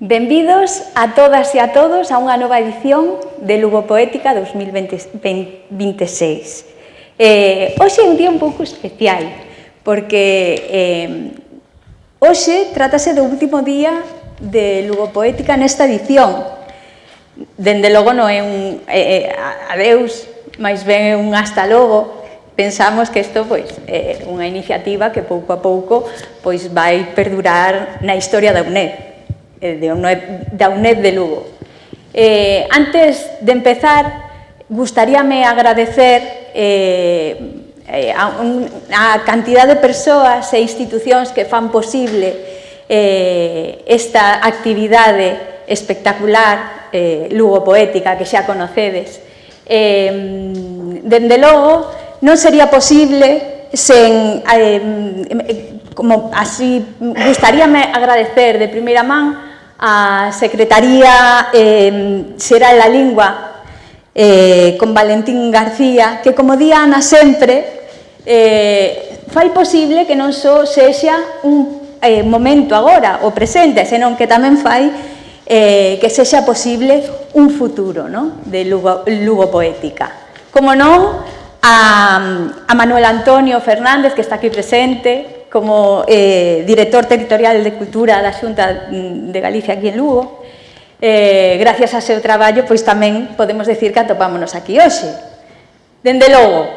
Benvidos a todas e a todos a unha nova edición de Lugo Poética 2026. Hoxe é un día un pouco especial, porque hoxe trátase do último día de Lugo Poética nesta edición. Dende logo non é un adeus, máis ben é un hasta logo. Pensamos que isto é unha iniciativa que pouco a pouco vai perdurar na historia da UNED. Da UNED de Lugo. Antes de empezar, gustaríame agradecer a cantidad de persoas e institucións que fan posible esta actividade espectacular Lugo Poética que xa conocedes. Dende logo, non sería posible sen... Como así, gustaríame agradecer de primeira man a Secretaría Xeral da Lingua con Valentín García, que, como di Ana sempre, fai posible que non só sexa un momento agora, o presente, senón que tamén fai que sexa posible un futuro de Lugo Poética. Como non, a Manuel Antonio Fernández, que está aquí presente, como director territorial de Cultura da Xunta de Galicia aquí en Lugo. Gracias a seu traballo, pois tamén podemos decir que atopámonos aquí hoxe. Dende logo,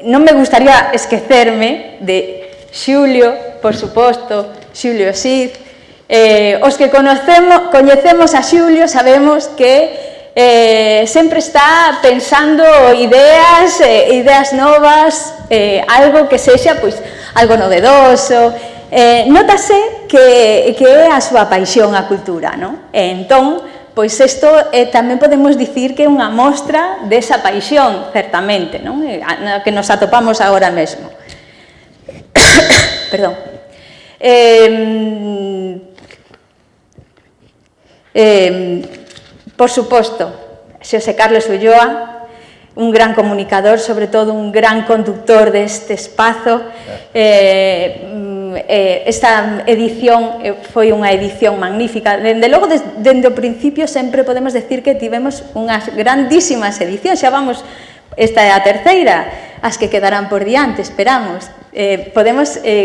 non me gustaría esquecerme de Xulio, por suposto, Xulio Cid. Os que coñecemos a Xulio sabemos que sempre está pensando ideas novas, algo que sexa algo novedoso. Nótase que é a súa paixón a cultura, non? Entón, isto tamén podemos dicir que é unha mostra desa paixón, certamente, non? Na que nos atopamos agora mesmo. Perdón. Por suposto, Xosé Carlos Ulloa, un gran comunicador, sobre todo un gran conductor deste espazo. Esta edición foi unha edición magnífica. Dende logo, dende o principio, sempre podemos decir que tivemos unhas grandísimas edicións. Xa vamos, esta é a terceira, as que quedarán por diante, esperamos.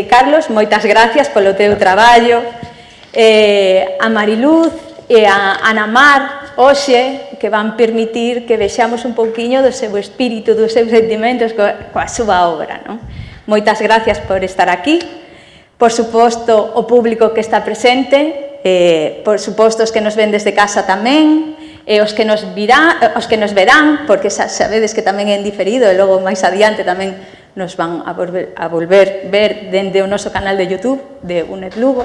Carlos, moitas gracias polo teu traballo. A Mariluz e a Ana Mar, hoxe, que van permitir que vexamos un pouquiño do seu espírito, dos seus sentimentos coa súa obra. Moitas gracias por estar aquí. Por suposto, o público que está presente, por suposto, os que nos ven desde casa tamén, e os que nos verán, porque sabedes que tamén é en diferido, e logo máis adiante tamén nos van a volver ver dende o noso canal de YouTube de UNED Lugo.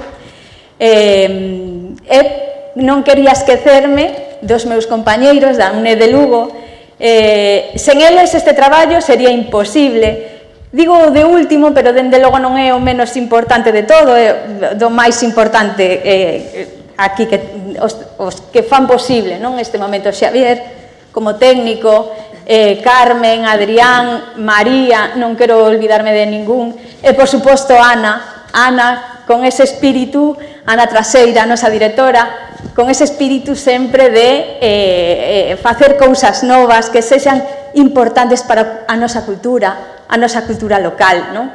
Non quería esquecerme dos meus compañeiros da UNED de Lugo. Sen eles este traballo sería imposible. Digo de último, pero dende logo non é o menos importante de todo, é do máis importante aquí, os que fan posible este momento. Xavier, como técnico, Carmen, Adrián, María, non quero olvidarme de ningún, e, por suposto, Ana, con ese espírito, Ana Traseira, a nosa directora, con ese espírito sempre de facer cousas novas que sexan importantes para a nosa cultura local, non?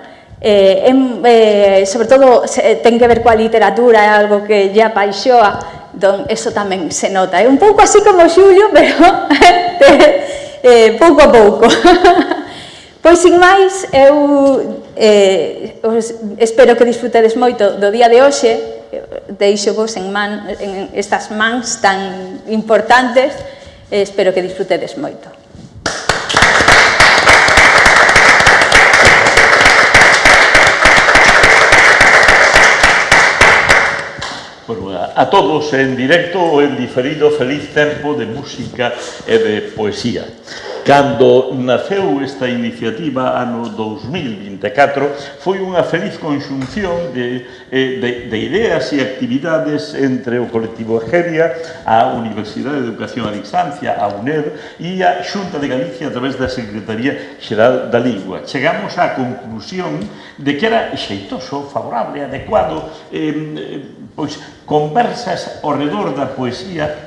Sobre todo, ten que ver coa literatura, é algo que lle apaixoa, entón, eso tamén se nota. É un pouco así como Xulio, pero pouco a pouco. Pois, sin máis, eu espero que disfrutedes moito do día de hoxe. Deixo vos en estas mans tan importantes, espero que disfrutedes moito. Bueno, a todos en directo ou en diferido, feliz tempo de música e de poesía. Cando naceu esta iniciativa ano 2024 foi unha feliz conxunción de ideas e actividades entre o colectivo Egeria, a Universidade de Educación a Distancia, a UNED e a Xunta de Galicia a través da Secretaría Xeral da Lingua. Chegamos á conclusión de que era xeitoso, favorable, adecuado, pois conversas ao redor da poesía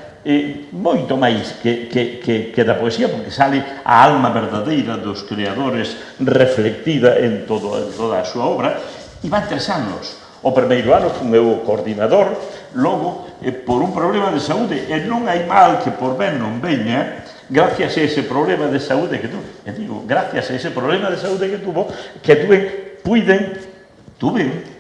moito máis que da poesía, porque sale a alma verdadeira dos creadores reflectida en toda a súa obra, e van 3 anos. O primeiro ano fun eu o coordinador, logo, por un problema de saúde, e non hai mal que por ben non veña, gracias a ese problema de saúde que tuve, e digo, gracias a ese problema de saúde que tuve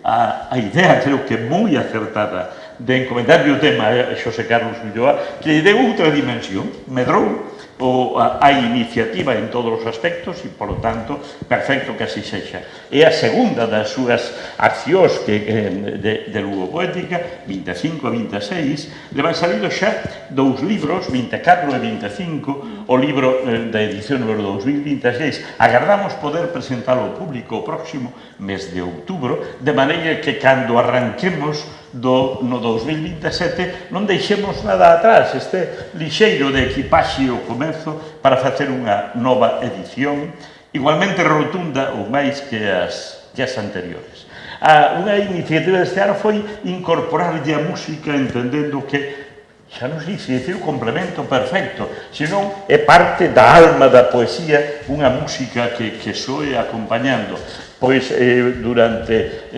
a idea, creo que moi acertada, de encomendarlle o tema a Xosé Carlos Ulloa, que lle deu outra dimensión, medrou a iniciativa en todos os aspectos e, polo tanto, perfecto que así sexa. É a segunda das súas accións de Lugo Poética, 25 a 26, le van salido xa 2 libros, 24 e 25, o libro da edición número 2026. Agardamos poder presentalo ao público o próximo mes de outubro, de maneira que cando arranquemos no 2027 non deixemos nada atrás, este lixeiro de equipaxe o comezo para facer unha nova edición igualmente rotunda ou máis que as anteriores. Unha iniciativa deste ano foi incorporarlle a música entendendo que xa non sei se é o complemento perfecto, senón é parte da alma da poesía, unha música que soe acompañando. Pois durante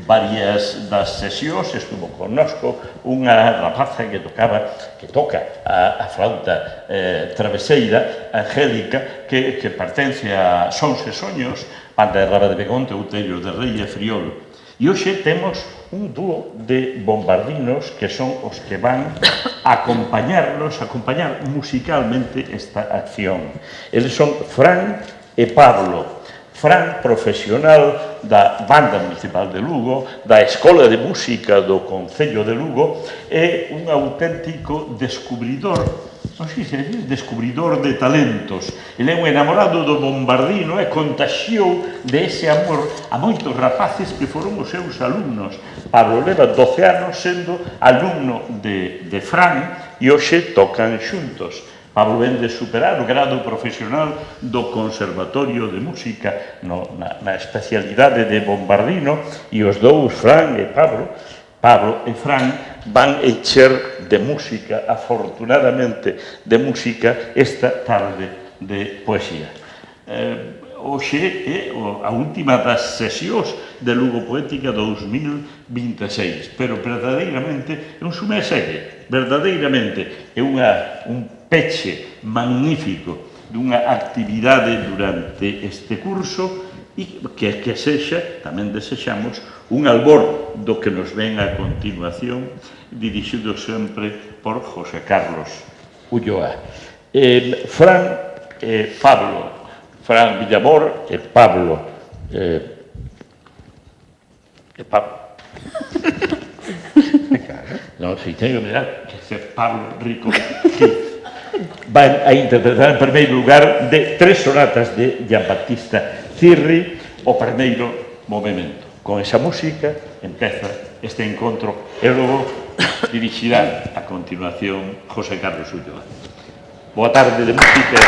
varias das sesións estuvo connosco unha rapaza que toca a flauta traveseira, Angélica, que pertence a Sons e Soños, Banda de Raba de Begonte, Outeiro de Rei e Friol. E hoxe temos un dúo de bombardinos que son os que van a acompañar musicalmente esta acción. Eles son Fran e Pablo. Fran, profesional da Banda Municipal de Lugo, da Escola de Música do Concello de Lugo, é un auténtico descubridor, non sei se é descubridor de talentos. Ele é un enamorado do bombardino e contaxiou de ese amor a moitos rapaces que foron os seus alumnos. Pablo leva 12 anos sendo alumno de Fran e hoxe tocan xuntos. Pablo ven de superar o grado profesional do Conservatorio de Música na especialidade de bombardino e os dous, Fran e Pablo e Fran, van encher de música, afortunadamente de música, esta tarde de poesía. Hoxe é a última das sesións de Lugo Poética 2026, pero verdadeiramente non sume a segue, verdadeiramente é un peche magnífico dunha actividade durante este curso e que sexa, tamén desexamos, un albor do que nos ven a continuación, dirixido sempre por José Carlos Ulloa. Fran e Pablo, Fran Villamor e Pablo. Non, si teño que mirar que ser Pablo Rico Gil. Van a interpretar en primeiro lugar de 3 sonatas de Giambattista Cirri, o primeiro movimento. Con esa música empeza este encontro e logo dirixirá a continuación José Carlos Ulloa. Boa tarde de música.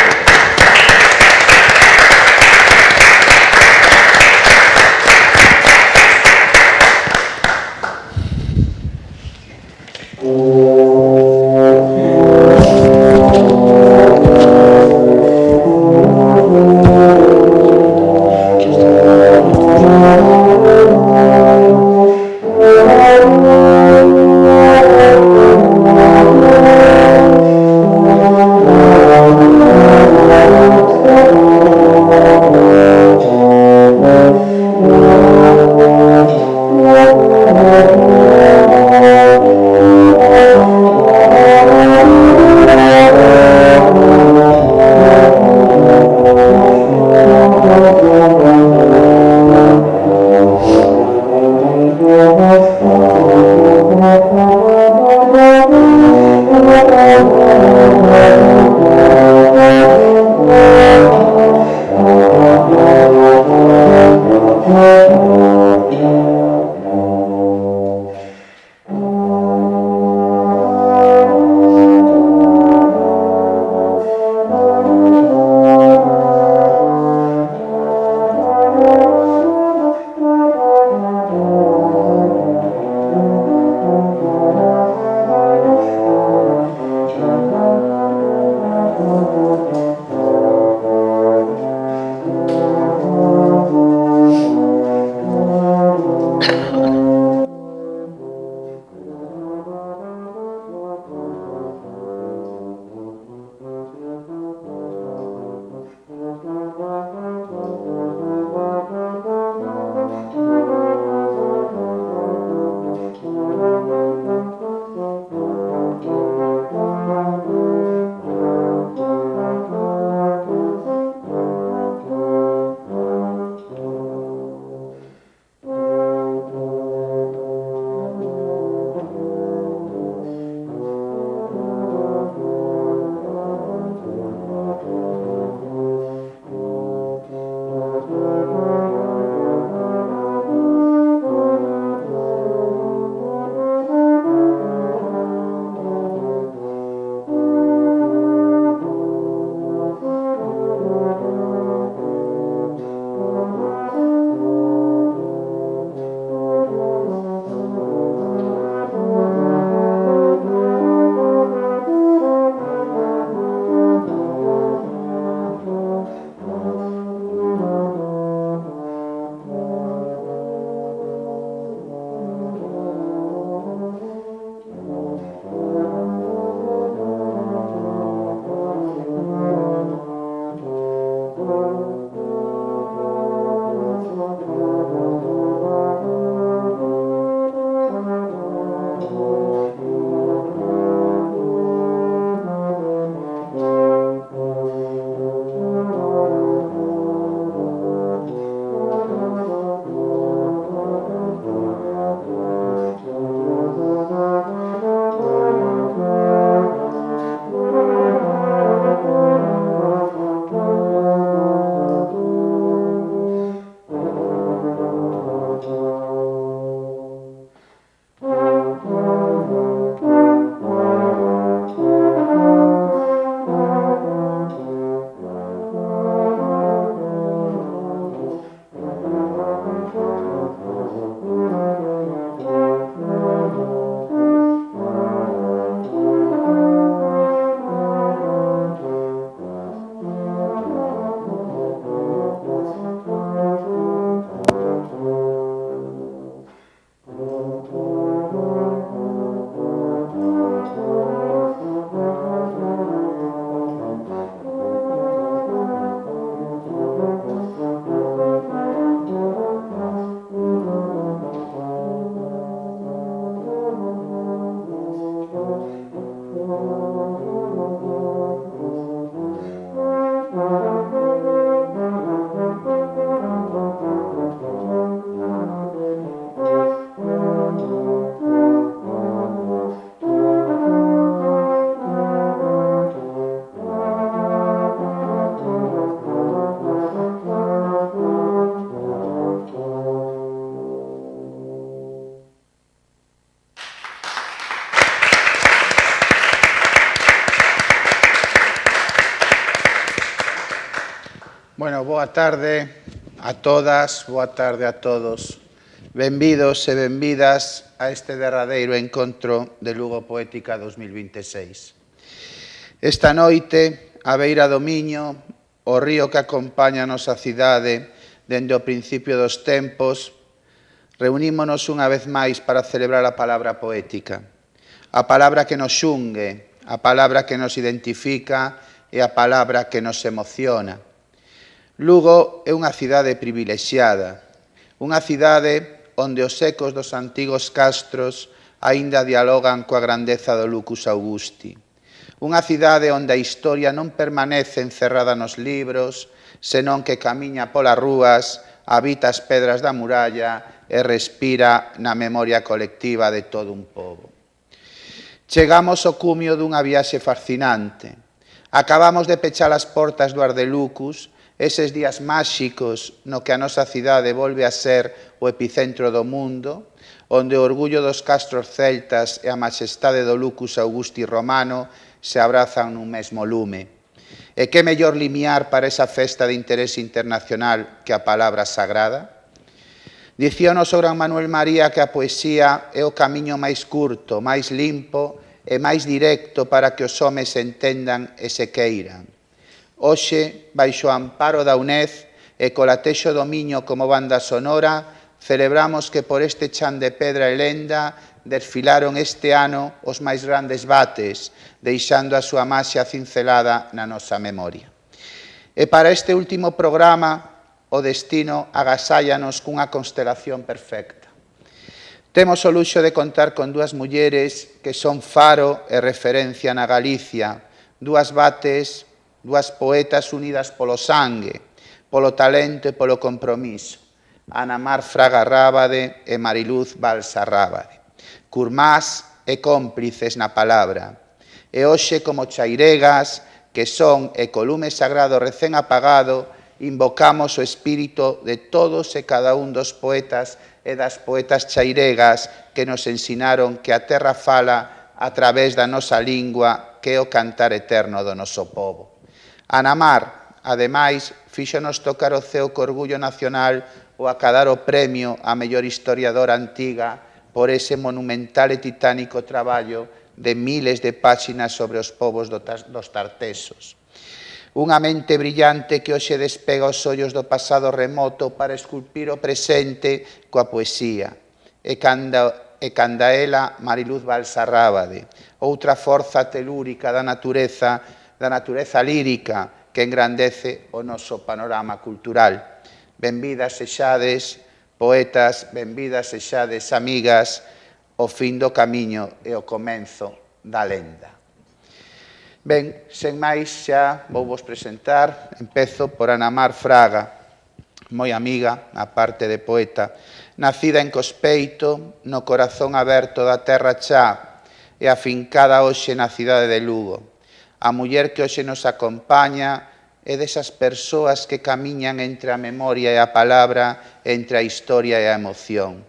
Bueno, boa tarde a todas, boa tarde a todos. Benvidos e benvidas a este derradeiro encontro de Lugo Poética 2026. Esta noite, a beira do Miño, o río que acompaña a nosa cidade dende o principio dos tempos, reunímonos unha vez máis para celebrar a palabra poética. A palabra que nos xungue, a palabra que nos identifica e a palabra que nos emociona. Lugo é unha cidade privilexiada, unha cidade onde os ecos dos antigos castros aínda dialogan coa grandeza do Lucus Augusti. Unha cidade onde a historia non permanece encerrada nos libros, senón que camiña polas rúas, habita as pedras da muralla e respira na memoria colectiva de todo un pobo. Chegamos ao cumio dunha viaxe fascinante. Acabamos de pechar as portas do Ardelucus, eses días máxicos no que a nosa cidade volve a ser o epicentro do mundo, onde o orgullo dos castros celtas e a majestade do Lucus Augusti romano se abrazan nun mesmo lume. E que mellor limiar para esa festa de interese internacional que a palabra sagrada? Dicíanos o gran Manuel María que a poesía é o camiño máis curto, máis limpo e máis directo para que os homes entendan e se queiran. Hoxe, baixo o amparo da UNED e co latexo do Miño como banda sonora, celebramos que por este chan de pedra e lenda desfilaron este ano os máis grandes bates, deixando a súa maxia cincelada na nosa memoria. E para este último programa, o destino agasállanos cunha constelación perfecta. Temos o luxo de contar con dúas mulleres que son faro e referencia na Galicia, dúas bates, dúas poetas unidas polo sangue, polo talento e polo compromiso, Ana Mar Fraga Rábade e Mariluz Balsa Rábade, curmás e cómplices na palabra, e hoxe como chairegas, que son e colume sagrado recén apagado, invocamos o espírito de todos e cada un dos poetas e das poetas chairegas que nos ensinaron que a terra fala a través da nosa lingua, que é o cantar eterno do noso pobo. Ana Mar, ademais, fíxonos tocar o ceo co orgullo nacional ou acadar o premio a mellor historiadora antiga por ese monumental e titánico traballo de miles de páxinas sobre os povos dos tartesos. Unha mente brillante que hoxe despega os ollos do pasado remoto para esculpir o presente coa poesía. E canda ela Mariluz Balsa Rábade, outra forza telúrica da natureza lírica que engrandece o noso panorama cultural. Benvidas sexades, poetas, benvidas sexades, amigas, o fin do camiño e o comenzo da lenda. Ben, sen máis xa vou vos presentar, empezo por Ana Mar Fraga, moi amiga, a parte de poeta, nacida en Cospeito, no corazón aberto da terra xa e afincada hoxe na cidade de Lugo. A muller que hoxe nos acompaña é desas persoas que camiñan entre a memoria e a palabra, entre a historia e a emoción.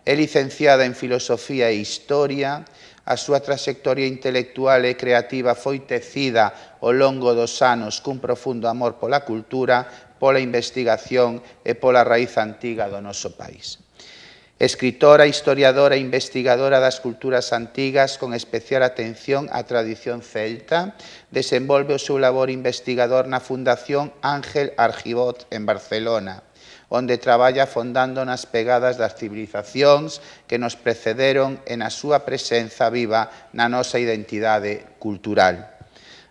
É licenciada en Filosofía e Historia, a súa trayectoria intelectual e creativa foi tecida ao longo dos anos cun profundo amor pola cultura, pola investigación e pola raíz antiga do noso país. Escritora, historiadora e investigadora das culturas antigas con especial atención á tradición celta, desenvolve o seu labor investigador na Fundación Ángel Argibot en Barcelona, onde traballa fondando nas pegadas das civilizacións que nos precederon e na súa presenza viva na nosa identidade cultural.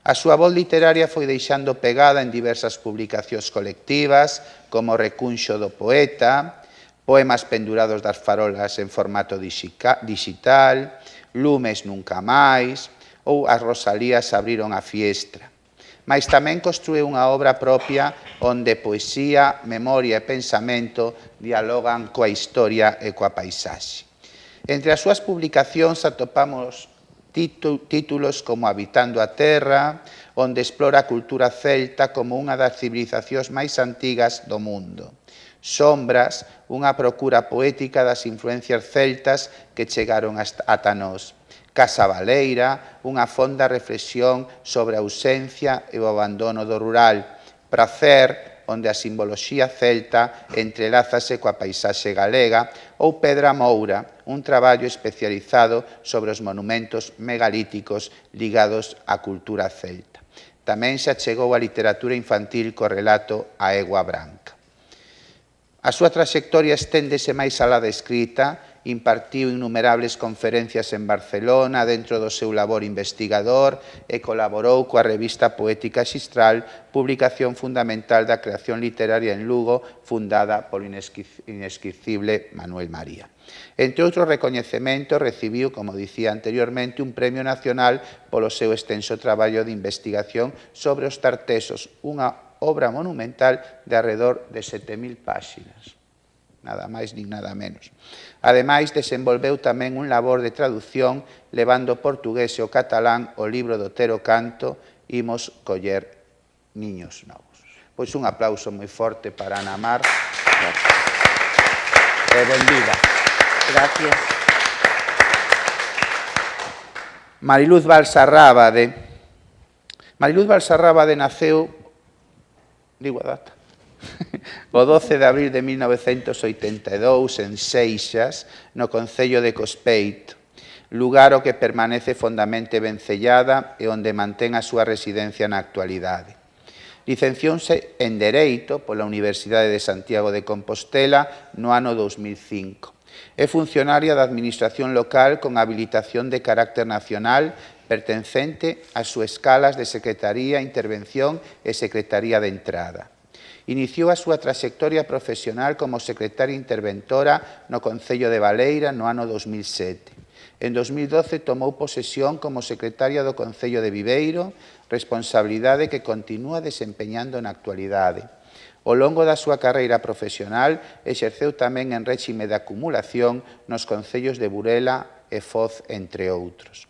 A súa voz literaria foi deixando pegada en diversas publicacións colectivas, como Recunxo do Poeta, Poemas pendurados das farolas en formato digital, Lumes nunca máis, ou As Rosalías abriron a fiestra. Mais tamén construíu unha obra propia onde poesía, memoria e pensamento dialogan coa historia e coa paisaxe. Entre as súas publicacións atopamos títulos como Habitando a Terra, onde explora a cultura celta como unha das civilizacións máis antigas do mundo. Sombras, unha procura poética das influencias celtas que chegaron ata nós. Casa Baleira, unha fonda reflexión sobre a ausencia e o abandono do rural. Prazer, onde a simboloxía celta entrelázase coa paisaxe galega, ou Pedra Moura, un traballo especializado sobre os monumentos megalíticos ligados á cultura celta. Tamén se achegou a literatura infantil co relato A Egua Branca. A súa traxectoria esténdese máis alá da escrita, impartiu innumerables conferencias en Barcelona dentro do seu labor investigador e colaborou coa revista Poética Xistral, publicación fundamental da creación literaria en Lugo, fundada polo inesquecible Manuel María. Entre outros recoñecementos, recibiu, como dicía anteriormente, un premio nacional polo seu extenso traballo de investigación sobre os tartesos, unha obra monumental de arredor de 7.000 páxinas. Nada máis nin nada menos. Ademais, desenvolveu tamén un labor de traducción, levando o portugués e o catalán o libro do Otero Canto, Imos coller niños novos. Pois un aplauso moi forte para Ana Mar. E benvida. Gracias. Mariluz Balsarrábade. Mariluz Balsarrábade naceu, digo a data, o 12 de abril de 1982 en Seixas, no concello de Cospeito, lugar o que permanece fondamente vencellada e onde mantén a súa residencia na actualidade. Licenciouse en Dereito pola Universidade de Santiago de Compostela no ano 2005. É funcionaria da Administración Local con habilitación de carácter nacional pertencente ás súas escalas de Secretaría, Intervención e Secretaría de Entrada. Iniciou a súa traxectoria profesional como secretaria interventora no Concello de Baleira no ano 2007. En 2012 tomou posesión como secretaria do Concello de Viveiro, responsabilidade que continúa desempeñando na actualidade. Ao longo da súa carreira profesional, exerceu tamén en réxime de acumulación nos concellos de Burela e Foz, entre outros.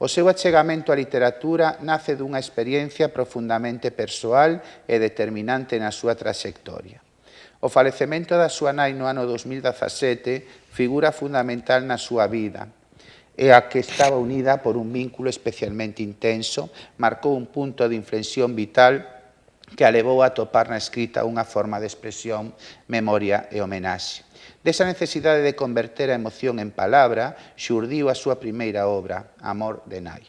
O seu achegamento á literatura nace dunha experiencia profundamente persoal e determinante na súa traxectoria. O falecemento da súa nai no ano 2017 figura fundamental na súa vida, e a que estaba unida por un vínculo especialmente intenso, marcou un punto de inflexión vital que a levou a topar na escrita unha forma de expresión, memoria e homenaxe. Desa necesidade de converter a emoción en palabra, xurdiu a súa primeira obra, Amor de Nai.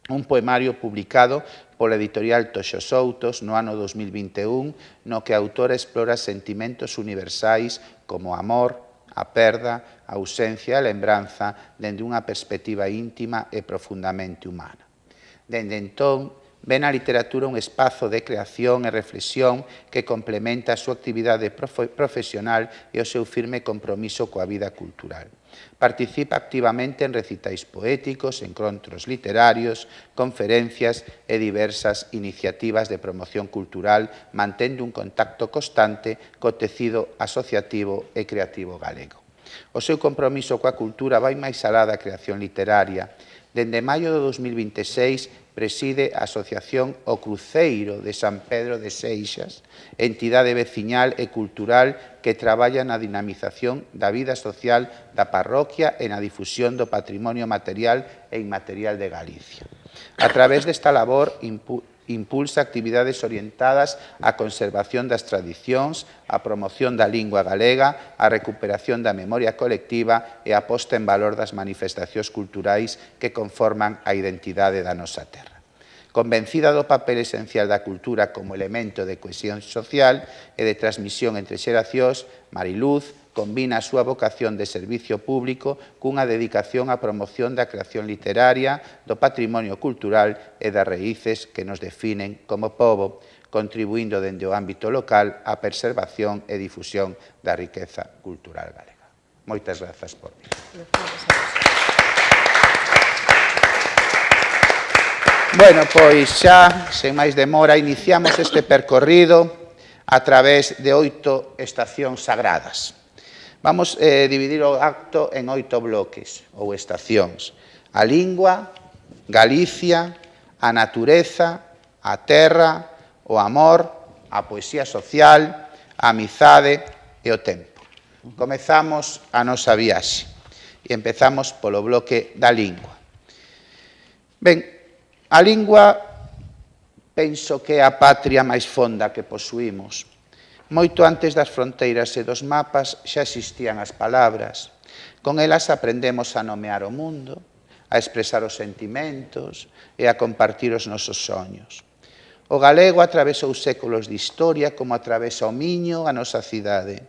Un poemario publicado pola editorial Toxo Soutos no ano 2021, no que a autora explora sentimentos universais como amor, a perda, a ausencia e a lembranza dende unha perspectiva íntima e profundamente humana. Dende entón, ven a literatura un espazo de creación e reflexión que complementa a súa actividade profesional e o seu firme compromiso coa vida cultural. Participa activamente en recitais poéticos, encontros literarios, conferencias e diversas iniciativas de promoción cultural, mantendo un contacto constante co tecido asociativo e creativo galego. O seu compromiso coa cultura vai máis alá da creación literaria. Dende maio de 2026 preside a Asociación O Cruceiro de San Pedro de Seixas, entidade veciñal e cultural que traballa na dinamización da vida social da parroquia e na difusión do patrimonio material e inmaterial de Galicia. A través desta labor impulsa actividades orientadas á conservación das tradicións, á promoción da lingua galega, á recuperación da memoria colectiva e á posta en valor das manifestacións culturais que conforman a identidade da nosa terra. Convencida do papel esencial da cultura como elemento de cohesión social e de transmisión entre xeracións, Mariluz combina a súa vocación de servicio público cunha dedicación á promoción da creación literaria, do patrimonio cultural e das raíces que nos definen como pobo, contribuindo dende o ámbito local á preservación e difusión da riqueza cultural galega. Moitas grazas por vir. Bueno, pois xa, sen máis demora, iniciamos este percorrido a través de 8 estacións sagradas. Vamos a dividir o acto en 8 bloques ou estacións. A lingua, Galicia, a natureza, a terra, o amor, a poesía social, a amizade e o tempo. Comezamos a nosa viaxe e empezamos polo bloque da lingua. Ben, a lingua penso que é a patria máis fonda que posuímos. Moito antes das fronteiras e dos mapas xa existían as palabras. Con elas aprendemos a nomear o mundo, a expresar os sentimentos e a compartir os nosos soños. O galego atravesou séculos de historia como atravesa o Miño a nosa cidade,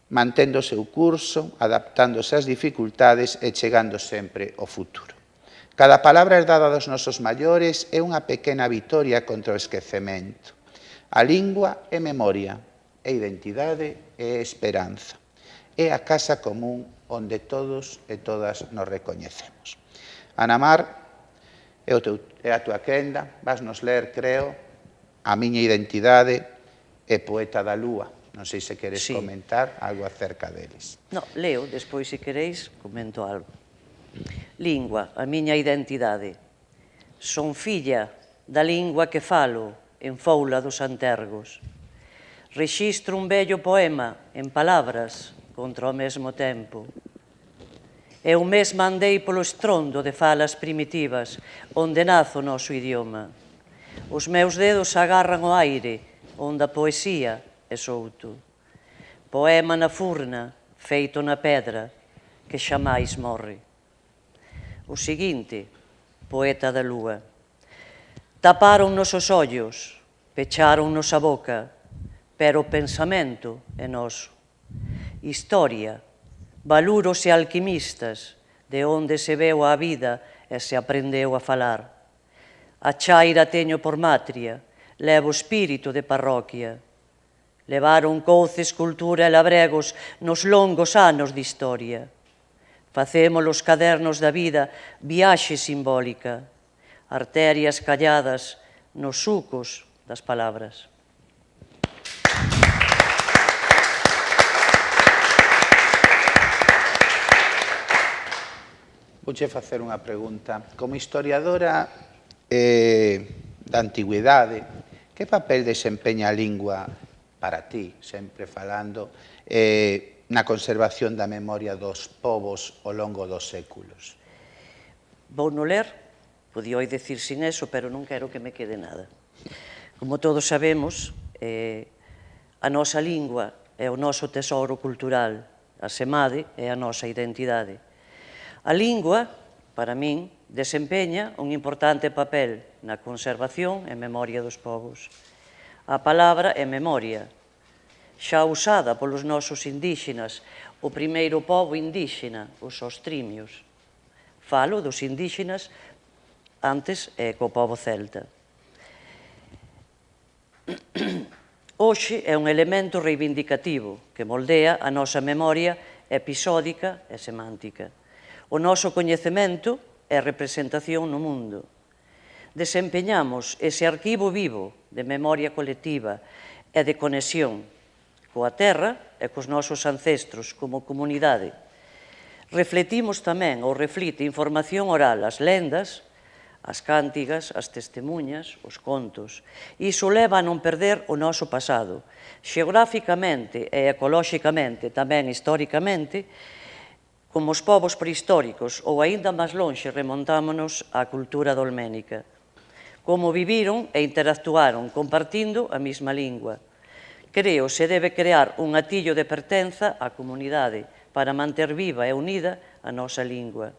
mantendo o seu curso, adaptándose ás dificultades e chegando sempre ao futuro. Cada palabra herdada dos nosos maiores é unha pequena vitoria contra o esquecemento. A lingua é memoria, é identidade e é esperanza. É a casa común onde todos e todas nos recoñecemos. Ana Mar, é a tua quenda, vas nos ler, creo, A miña identidade e Poeta da Lúa. Non sei se queres comentar algo acerca deles. No, leo, despois, se queréis, comento algo. Lingua, a miña identidade. Son filla da lingua que falo en Foula dos Antergos. Rexistro un bello poema en palabras contra o mesmo tempo. Eu mesma andei polo estrondo de falas primitivas onde nace o noso idioma. Os meus dedos agarran o aire onde a poesía é souto. Poema na furna, feito na pedra, que xamais morre. O seguinte, Poeta da Lúa. Taparon-nos os ollos, pecharon-nos a boca, pero o pensamento é noso. Historia, valuros e alquimistas, de onde se veu a vida e se aprendeu a falar. A chaira teño por matria, levo espírito de parroquia. Levaron couces, cultura e labregos nos longos anos de historia. Facemos os cadernos da vida viaxe simbólica, arterias calladas nos sucos das palabras. Vouche facer unha pregunta. Como historiadora da antigüidade, que papel desempeña a lingua para ti, sempre falando, na conservación da memoria dos povos ao longo dos séculos? Vou no ler, podía dicir sin eso, pero non quero que me quede nada. Como todos sabemos, a nosa lingua é o noso tesouro cultural, a semade é a nosa identidade. A lingua, para min, desempeña un importante papel na conservación e memoria dos povos. A palabra é memoria, xa usada polos nosos indígenas, o primeiro pobo indígena, os ostrimios. Falo dos indígenas antes co pobo celta. Hoxe é un elemento reivindicativo que moldea a nosa memoria episódica e semántica. O noso coñecemento é representación no mundo. Desempeñamos ese arquivo vivo de memoria colectiva e de conexión coa terra e cos nosos ancestros como comunidade. Refletimos tamén ou reflite información oral, as lendas, as cántigas, as testemunhas, os contos. Iso leva a non perder o noso pasado, xeográficamente e ecolóxicamente, tamén históricamente, como os povos prehistóricos, ou aínda máis lonxe remontámonos á cultura dolménica. Como viviron e interactuaron compartindo a mesma lingua. Creo se debe crear un atillo de pertenza á comunidade para manter viva e unida a nosa lingua.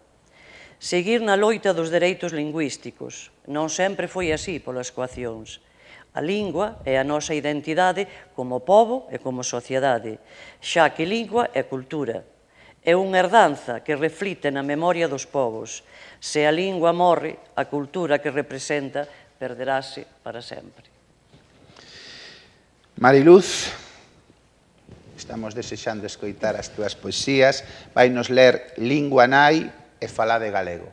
Seguir na loita dos dereitos lingüísticos. Non sempre foi así polas coaccións. A lingua é a nosa identidade como pobo e como sociedade, xa que lingua é cultura. É unha herdanza que reflite na memoria dos povos. Se a lingua morre, a cultura que representa perderase para sempre. Mariluz, estamos desexando escoitar as túas poesías. Vai nos ler Lingua nai e Falade galego.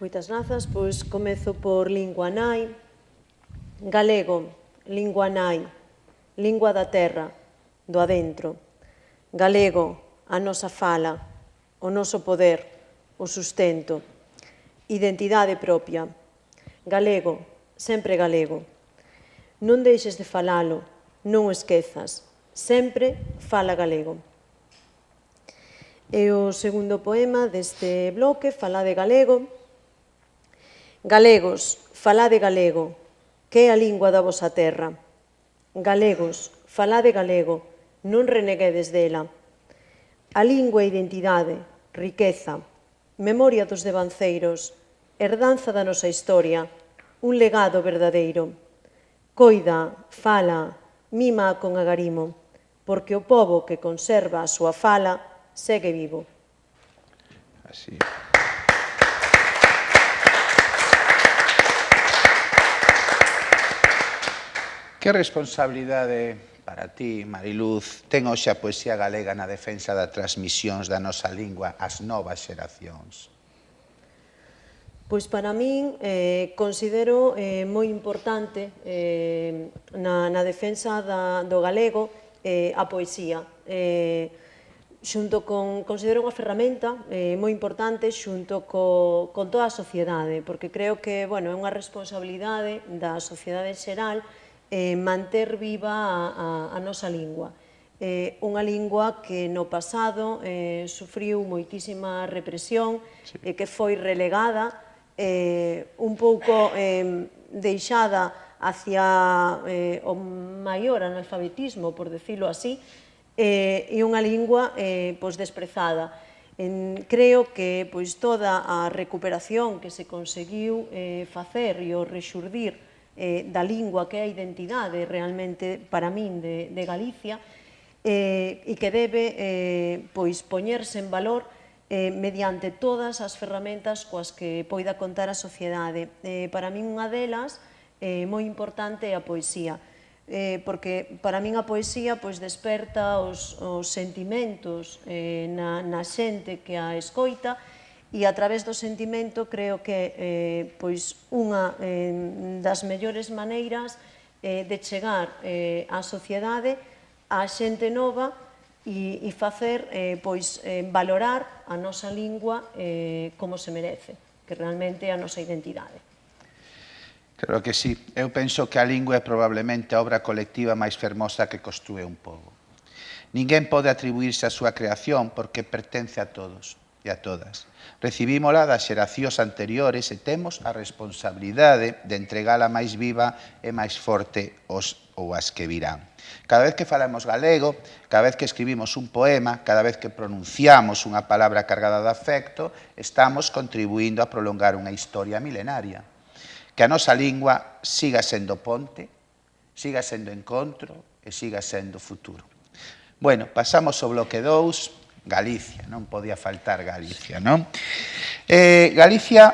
Moitas grazas, pois comezo por Lingua nai. Galego, lingua nai, lingua da terra, do adentro. Galego, a nosa fala, o noso poder, o sustento, identidade propia. Galego, sempre galego. Non deixes de falalo, non o esquezas, sempre fala galego. E o segundo poema deste bloque, Falade galego. Galegos, falade galego, que é a lingua da vosa terra. galegos, falade galego, non reneguedes dela. A lingua e identidade, riqueza, memoria dos devanceiros, herdanza da nosa historia, un legado verdadeiro. Coida, fala, mima con agarimo, porque o pobo que conserva a súa fala segue vivo. Así. Que responsabilidade para ti, Mariluz, ten hoxe a poesía galega na defensa das transmisións da nosa lingua ás novas xeracións? Pois para min considero moi importante na defensa do galego a poesía. Considero unha ferramenta moi importante xunto con toda a sociedade, porque creo que é unha responsabilidade da sociedade en xeral manter viva a nosa lingua. Unha lingua que no pasado sufriu moitísima represión e que foi relegada, un pouco deixada hacia o maior analfabetismo, por decirlo así, e unha lingua desprezada. Creo que toda a recuperación que se conseguiu facer e o rexurdir da lingua que é a identidade realmente para min de Galicia e que debe poñerse en valor mediante todas as ferramentas coas que poida contar a sociedade. Para min unha delas moi importante é a poesía, porque para min a poesía desperta os sentimentos na xente que a escoita, e a través do sentimento creo que unha das mellores maneiras de chegar á sociedade, á xente nova e facer valorar a nosa lingua como se merece, que realmente é a nosa identidade. Claro que sí. Eu penso que a lingua é probablemente a obra colectiva máis fermosa que construe un pobo. Ninguén pode atribuirse a súa creación porque pertence a todos e a todas. Recibímola das xeracións anteriores e temos a responsabilidade de entregala máis viva e máis forte aos ou as que virán. Cada vez que falamos galego, cada vez que escribimos un poema, cada vez que pronunciamos unha palabra cargada de afecto, estamos contribuindo a prolongar unha historia milenaria. Que a nosa lingua siga sendo ponte, siga sendo encontro e siga sendo futuro. Bueno, pasamos ao bloque 2, Galicia, non podía faltar Galicia, non? Galicia,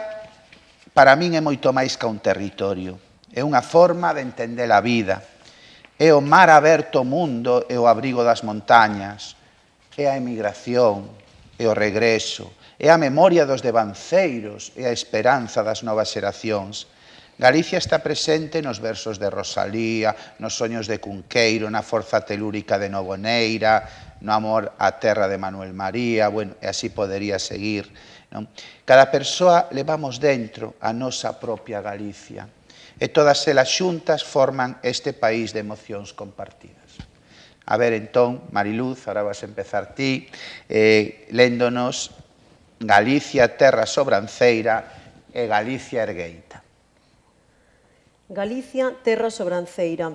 para min, é moito máis que un territorio. É unha forma de entender a vida. É o mar aberto ao mundo e o abrigo das montañas. É a emigración, é o regreso, é a memoria dos devanceiros e a esperanza das novas xeracións. Galicia está presente nos versos de Rosalía, nos soños de Cunqueiro, na forza telúrica de Novoneira, no amor á terra de Manuel María, e así podería seguir. Cada persoa levamos dentro a nosa propia Galicia, e todas elas xuntas forman este país de emocións compartidas. A ver, entón, Mariluz, ahora vas a empezar ti, léndonos Galicia, terra sobranceira e Galicia ergueita. Galicia, terra sobranceira,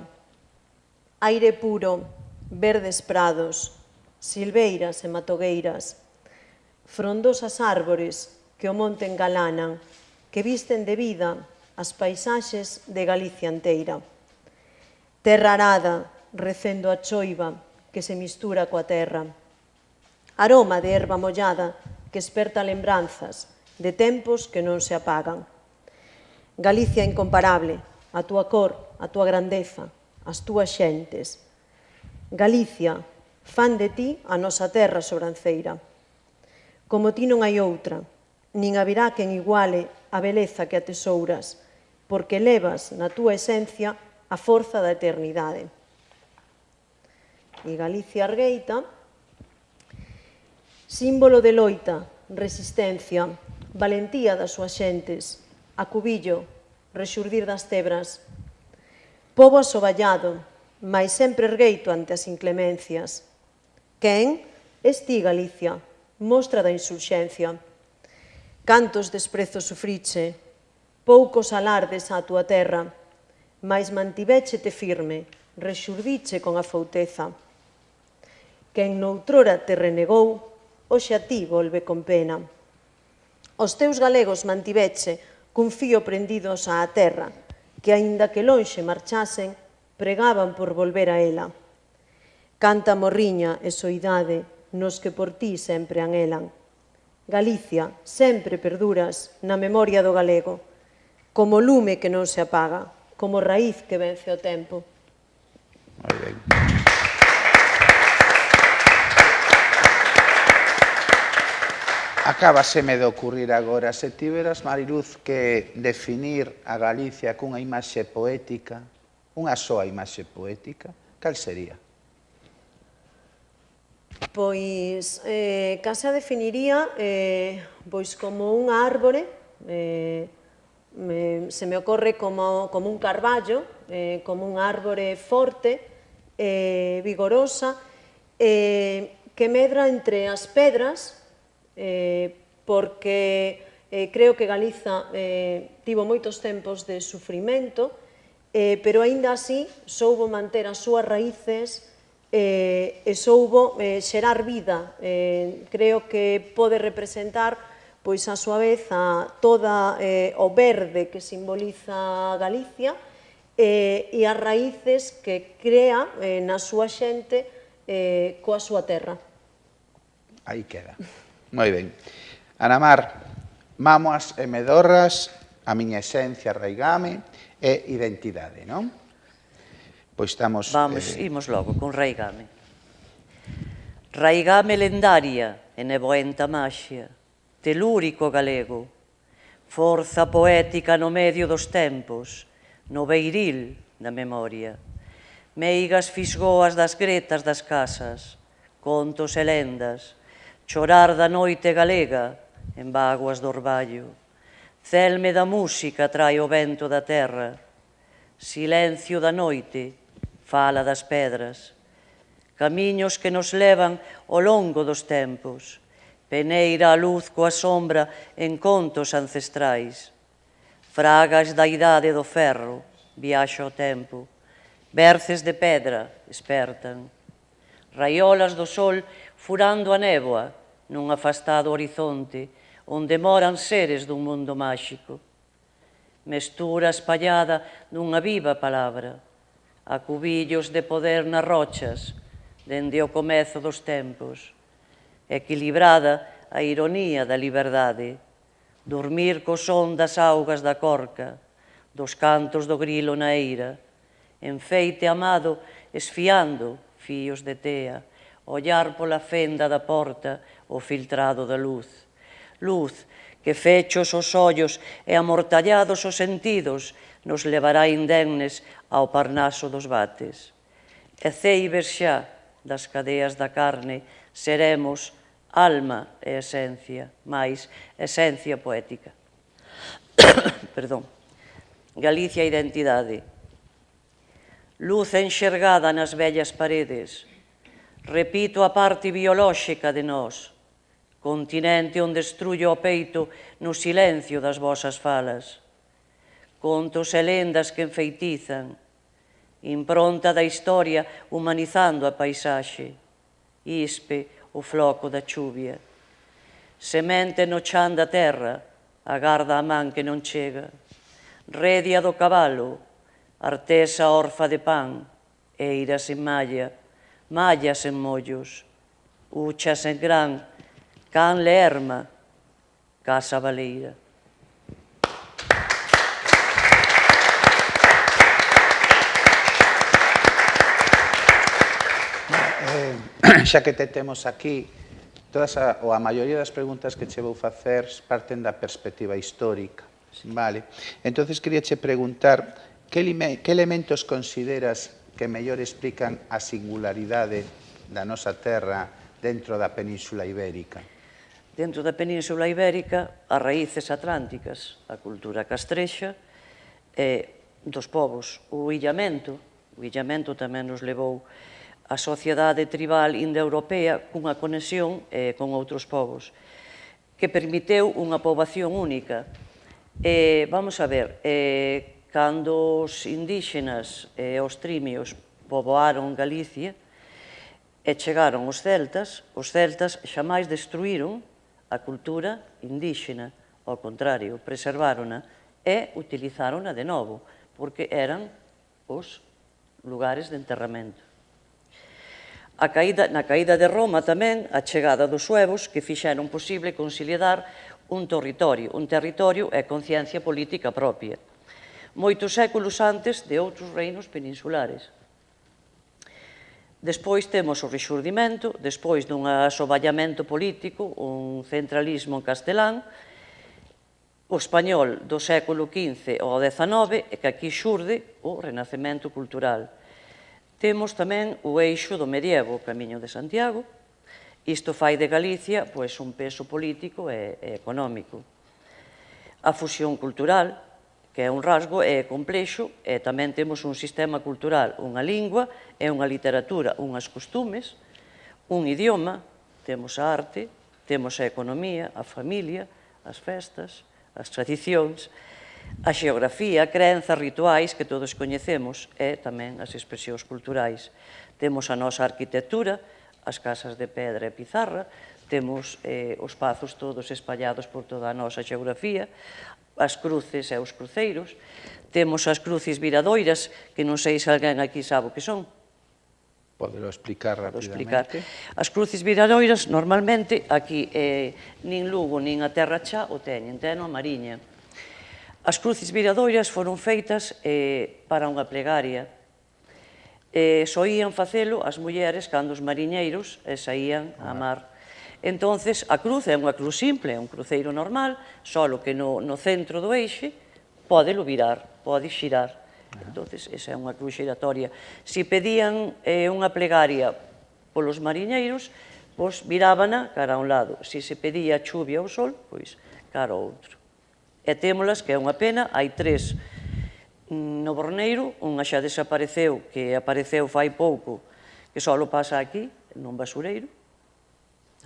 aire puro, verdes prados, silveiras e matogueiras, frondosas árbores que o monte engalanan, que visten de vida as paisaxes de Galicia enteira. Terra arada, recendo a choiva que se mistura coa terra. Aroma de erva mollada que esperta lembranzas de tempos que non se apagan. Galicia incomparable, a túa cor, a túa grandeza, as túas xentes. Galicia, fan de ti a nosa terra sobranceira. Como ti non hai outra, nin haberá quen iguale a beleza que atesouras, porque levas na túa esencia a forza da eternidade. E Galicia ergueita, símbolo de loita, resistencia, valentía das súas xentes, acubillo, rexurdir das tebras. Pobo asoballado, mais sempre ergueito ante as inclemencias. Quen? Es ti, Galicia, mostra da insurxencia. Cantos desprezos sufriche, poucos alardes á túa terra, mais mantivéchete firme rexurdiche con a fouteza. Quen noutrora te renegou, hoxe a ti volve con pena. Os teus galegos mantiveche cun fío prendidos á terra, que, aínda que lonxe marchasen, pregaban por volver a ela. Canta morriña e soidade nos que por ti sempre anhelan. Galicia, sempre perduras na memoria do galego, como lume que non se apaga, como raíz que vence o tempo. Moi ben. Acábaseme de ocurrir agora, se tiveras, Mariluz, que definir a Galicia cunha imaxe poética, unha soa imaxe poética, cal sería? Pois, case a definiría pois como unha árbore, se me ocorre como un carballo, como unha árbore forte, vigorosa, que medra entre as pedras, porque creo que Galiza tivo moitos tempos de sufrimento, pero aínda así soubo manter as súas raíces e soubo xerar vida. Creo que pode representar, pois, a súa vez, a toda o verde que simboliza Galicia e as raíces que crea na súa xente coa súa terra. Aí queda. Moi ben. Ana Mar, mámoas e medorras, a miña esencia, raigame e identidade, non? Pois estamos... Vamos, imos logo con Raigame. Raigame lendaria e neboenta maxia, telúrico galego, forza poética no medio dos tempos, no beiril da memoria, meigas fisgoas das gretas das casas, contos e lendas, chorar da noite galega en bágoas do orballo, celme da música trae o vento da terra, silencio da noite, fala das pedras, camiños que nos levan ao longo dos tempos, peneira a luz coa sombra en contos ancestrais, fragas da idade do ferro, viaxa o tempo, berces de pedra espertan, raiolas do sol furando a néboa nun afastado horizonte onde moran seres dun mundo máxico, mestura espallada dunha viva palabra, acubillos de poder nas rochas, dende o comezo dos tempos, equilibrada a ironía da liberdade, dormir co son das augas da corca, dos cantos do grilo na eira, enfeite amado esfiando fíos de tea, ollar pola fenda da porta o filtrado da luz, luz que fechos os ollos e amortallados os sentidos nos levará indemnes ao Parnaso dos Bates. E ceibes xa das cadeas da carne seremos alma e esencia, máis esencia poética. Perdón. Galicia identidade. Luz enxergada nas vellas paredes. Repito a parte biolóxica de nós. Continente onde destrullo o peito no silencio das vosas falas. Contos e lendas que enfeitizan. Impronta da historia humanizando a paisaxe. Ispe o floco da chuvia. Semente no chan da terra, agarda a man que non chega. Redia do cabalo, artesa orfa de pan, eiras en malla, mallas en mollos, uchas en gran, can lerma, casa baleira. Xa que te temos aquí, ou a maioría das preguntas que che vou facer parten da perspectiva histórica. Vale. Entonces, queríache preguntar que elementos consideras que mellor explican a singularidade da nosa terra dentro da Península Ibérica? Dentro da Península Ibérica, as raíces atlánticas, a cultura castrexa, dos povos, o illamento tamén nos levou a sociedade tribal indoeuropea cunha conexión con outros povos, que permiteu unha poboación única. Vamos a ver, cando os indígenas, os trimios, poboaron Galicia e chegaron os celtas xamais destruíron a cultura indíxena, ao contrario, preservárona e utilizárona de novo, porque eran os lugares de enterramento. Na caída de Roma tamén, a chegada dos suevos que fixeron posible conciliar un territorio e conciencia política propia, moitos séculos antes de outros reinos peninsulares. Despois temos o Rexurdimento, despois dun asoballamento político, un centralismo castelán, o español do século XV ao XIX, e que aquí xurde o renacemento cultural. Temos tamén o eixo do medievo, o Camiño de Santiago. Isto fai de Galicia un peso político e económico. A fusión cultural, que é un rasgo, é complexo, e tamén temos un sistema cultural, unha lingua e unha literatura, unhas costumes, un idioma, temos a arte, temos a economía, a familia, as festas, as tradicións, a xeografía, crenzas, rituais que todos coñecemos e tamén as expresións culturais. Temos a nosa arquitectura, as casas de pedra e pizarra, temos os pazos todos espallados por toda a nosa xeografía, as cruces e os cruceiros, temos as crucis viradoiras, que non sei se alguén aquí sabe o que son. Podelo explicar rapidamente. As crucis viradoiras, normalmente, aquí, nin Lugo, nin a Terra Chá o teñen, a Mariña. As crucis viradoiras foron feitas para unha plegaria. Soían facelo as mulleres cando os mariñeiros saían a mar. Entonces, a cruz é unha cruz simple, é un cruceiro normal, só que no centro do eixe pódelo virar, pode xirar. Entonces, esa é unha cruz xiratoria. Se pedían unha plegaria polos mariñeiros, pois virábana cara a un lado. Se se pedía chuvia ou sol, pois cara ao outro. E témolas, que é unha pena, hai 3 no Borneiro, unha xa desapareceu, que apareceu fai pouco, que só pasa aquí, nun basureiro,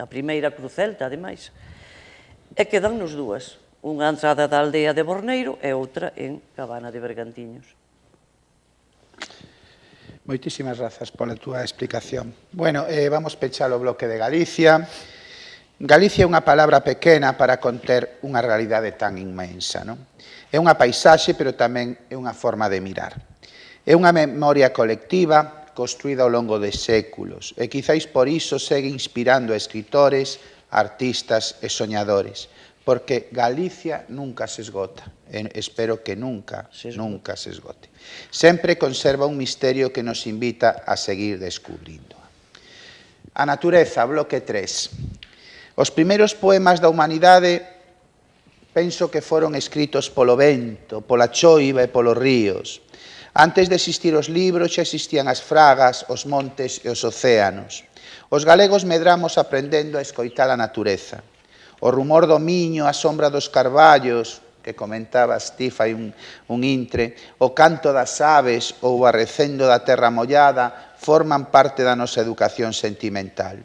a primeira cruz celta, ademais, e quedan-nos 2, unha entrada da aldea de Borneiro e outra en Cabana de Bergantiños. Moitísimas grazas pola túa explicación. Bueno, vamos pechar o bloque de Galicia. Galicia é unha palabra pequena para conter unha realidade tan inmensa, non? É unha paisaxe, pero tamén é unha forma de mirar. É unha memoria colectiva construída ao longo de séculos, e quizáis por iso segue inspirando a escritores, artistas e soñadores, porque Galicia nunca se esgota, e espero que nunca se esgote. Sempre conserva un misterio que nos invita a seguir descubrindo. A natureza, bloque 3. Os primeiros poemas da humanidade penso que foron escritos polo vento, pola choiva e polos ríos. Antes de existir os libros xa existían as fragas, os montes e os océanos. Os galegos medramos aprendendo a escoitar a natureza. O rumor do miño, a sombra dos carballos, que comentabas ti fai un intre, o canto das aves ou o arrecendo da terra mollada forman parte da nosa educación sentimental.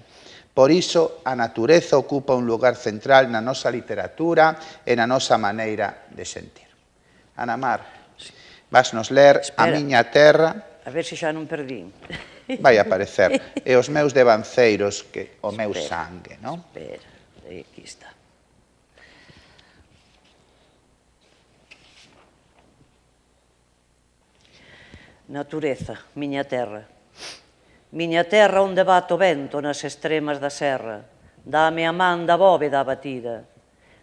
Por iso, a natureza ocupa un lugar central na nosa literatura e na nosa maneira de sentir. Ana Mar, vas nos ler A miña terra. A ver se xa non perdín. Vai aparecer. E os meus devanceiros, que o meu sangue, non? Espera, aquí está. Natureza, miña terra. Miña terra onde bate o vento nas extremas da serra, dame a man da bóveda abatida,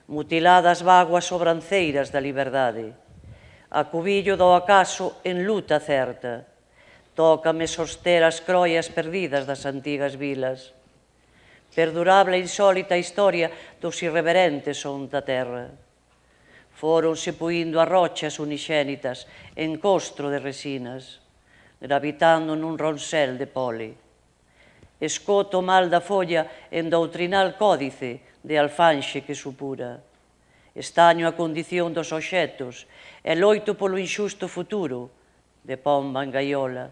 mutiladas vaguas sobranceiras da liberdade, acubillo do acaso en luta certa, tócame soster as croias perdidas das antigas vilas, perdurable e insólita historia dos irreverentes son da terra. Fóronse puindo a rochas unixénitas en costro de resinas, gravitando nun ronsel de pole. Escoto o mal da folla en doutrinal códice de alfanxe que supura. Estaño a condición dos obxetos e loito polo inxusto futuro de pomba en gaiola.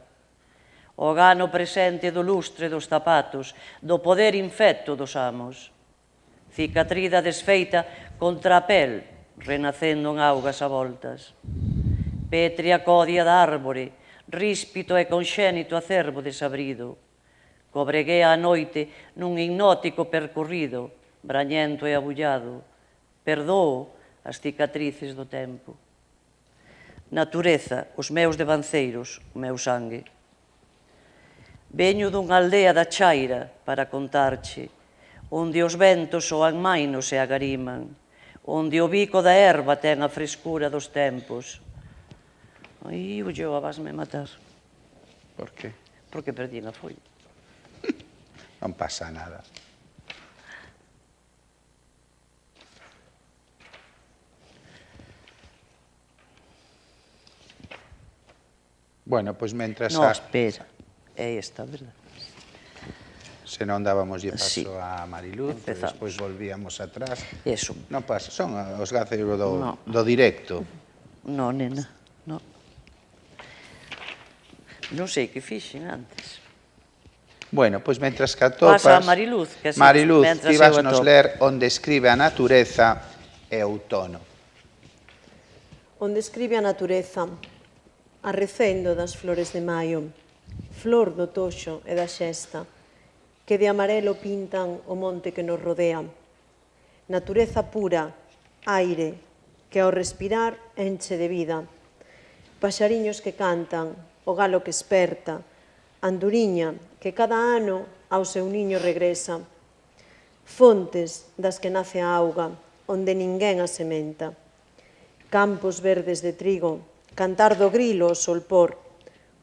O gano presente do lustre dos zapatos, do poder infecto dos amos. Cicatrida desfeita contra a pel, renacendo en augas a voltas. Pétrea codia da árbore, ríspito e conxénito acervo desabrido. Cobreguea a noite nun hipnótico percorrido, brañento e abullado. Perdoo as cicatrices do tempo. Natureza, os meus devanceiros, o meu sangue. Veño dunha aldea da Chaira para contarche, onde os ventos soan mainos e agariman, onde o bico da erva ten a frescura dos tempos. Ai, Ulloa, vasme matar. Por qué? Porque perdín a folla. Non pasa nada. Bueno, pois mentras No, espera. É esta, verdad? se non dábamos paso Sí. a Mariluz, Empezamos. despois volvíamos atrás. Eso. Non pasa, son os gaceiros No. do directo. No, nena, no. Non sei que fixen antes. Bueno, pois mentras que atopas... Pasa a Mariluz, que así, Mariluz, mentras ti eu vas nos atopo. ler onde escribe a natureza e outono. Onde escribe a natureza, arrecendo das flores de maio, flor do toxo e da xesta, que de amarelo pintan o monte que nos rodea. Natureza pura, aire, que ao respirar enche de vida. Paxariños que cantan, o galo que esperta, anduriña que cada ano ao seu niño regresa. Fontes das que nace a auga, onde ninguén a sementa. Campos verdes de trigo, cantar do grilo ao solpor,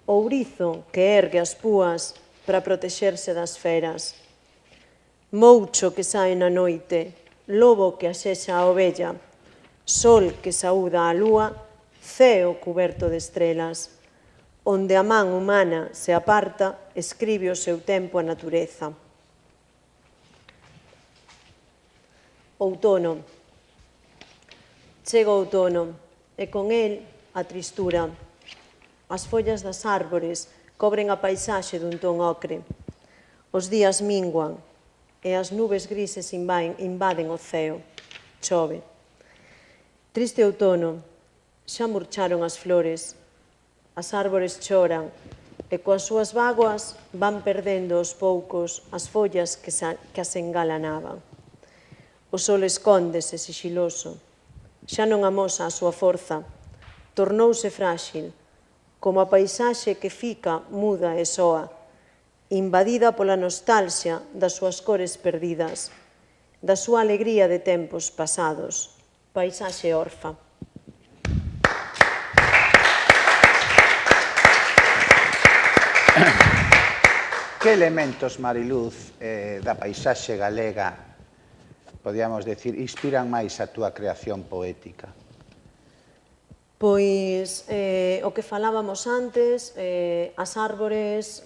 ourizo que ergue as púas para protexerse das feras. Moucho que sae na noite, lobo que axexa a ovella, sol que saúda a lúa, ceo cuberto de estrelas. Onde a man humana se aparta, escribe o seu tempo a natureza. Outono. Chega o outono, e con el a tristura. As follas das árbores cobren a paisaxe dun ton ocre. Os días minguan, e as nubes grises invaden o ceo. Chove. Triste outono, xa murcharon as flores, as árbores choran, e coas súas bágoas van perdendo aos poucos as follas que as engalanaban. O sol escóndese sixiloso, xa non amosa a súa forza, tornouse frágil, como a paisaxe que fica muda e soa, invadida pola nostalgia das súas cores perdidas, da súa alegría de tempos pasados, paisaxe orfa. Que elementos, Mariluz, da paisaxe galega, podíamos decir, inspiran máis a túa creación poética? Pois o que falábamos antes, as árbores,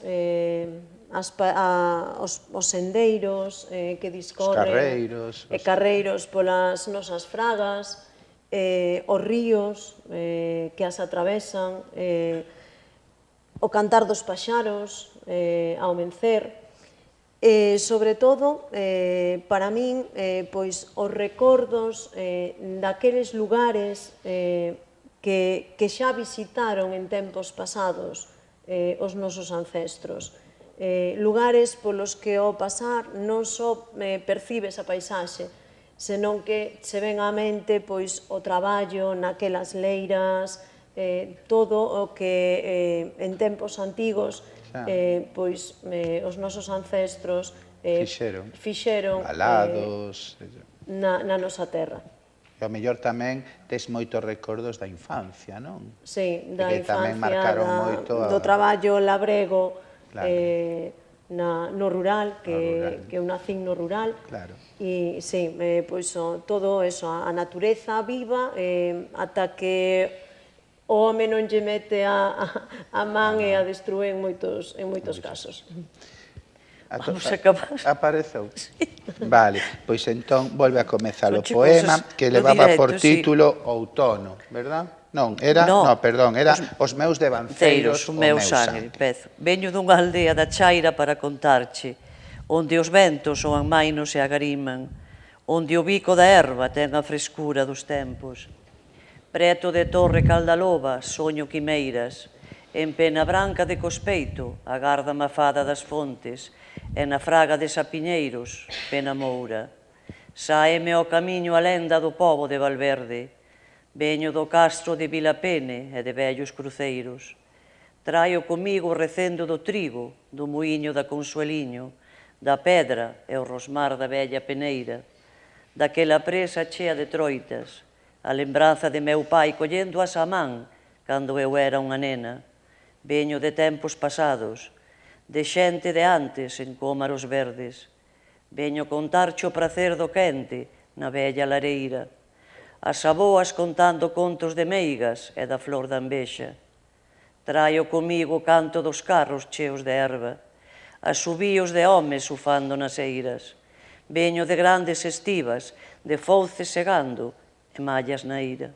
os sendeiros que discorren, carreiros polas nosas fragas, os ríos que as atravesan, o cantar dos paxaros ao mencer, e, sobre todo, para min, pois, os recordos daqueles lugares que xa visitaron en tempos pasados os nosos ancestros. Lugares polos que ao pasar non só percibes a paisaxe, senón que se ven á mente pois, o traballo naquelas leiras, todo o que en tempos antigos pois, os nosos ancestros fixeron alados na nosa terra. E ao mellor tamén tes moitos recordos da infancia, non? Sí, da que tamén marcaron moito do traballo labrego no rural, rural. que eu nacín no rural. Claro. E, sí, pois todo eso, a natureza viva, ata que o home non lle mete a man e a destrúe en moitos casos. Vamos a acabar. Apareceu? Vale, pois entón volve a comezar o Son poema chicos, que o levaba directo, por sí. título Outono, verdad? Non, era, No. no, perdón, era Os meus devanceiros, O meu sangue, pezo. Veño dunha aldea da Chaira para contarche, onde os ventos soan mainos e agariman, onde o bico da erva ten a frescura dos tempos. Preto de Torre Caldaloba soño quimeiras, En pena branca de cospeito, agarda a fada das fontes, e na fraga de sapiñeiros, pena moura. Sáeme ao camiño a lenda do pobo de Valverde, veño do castro de Vilapene e de vellos cruceiros. Traio comigo o recendo do trigo, do muiño da Consueliño, da pedra e o rosmar da vella peneira, daquela presa chea de troitas, a lembranza de meu pai collendo as a man cando eu era unha nena. Veño de tempos pasados, de xente de antes en cómaros verdes. Veño contarche o prazer do quente na vella lareira, as aboas contando contos de meigas e da flor da ambexa. Traio comigo o canto dos carros cheos de erva, asubíos de homes ufando nas eiras. Veño de grandes estivas, de fouces segando e mallas na ira.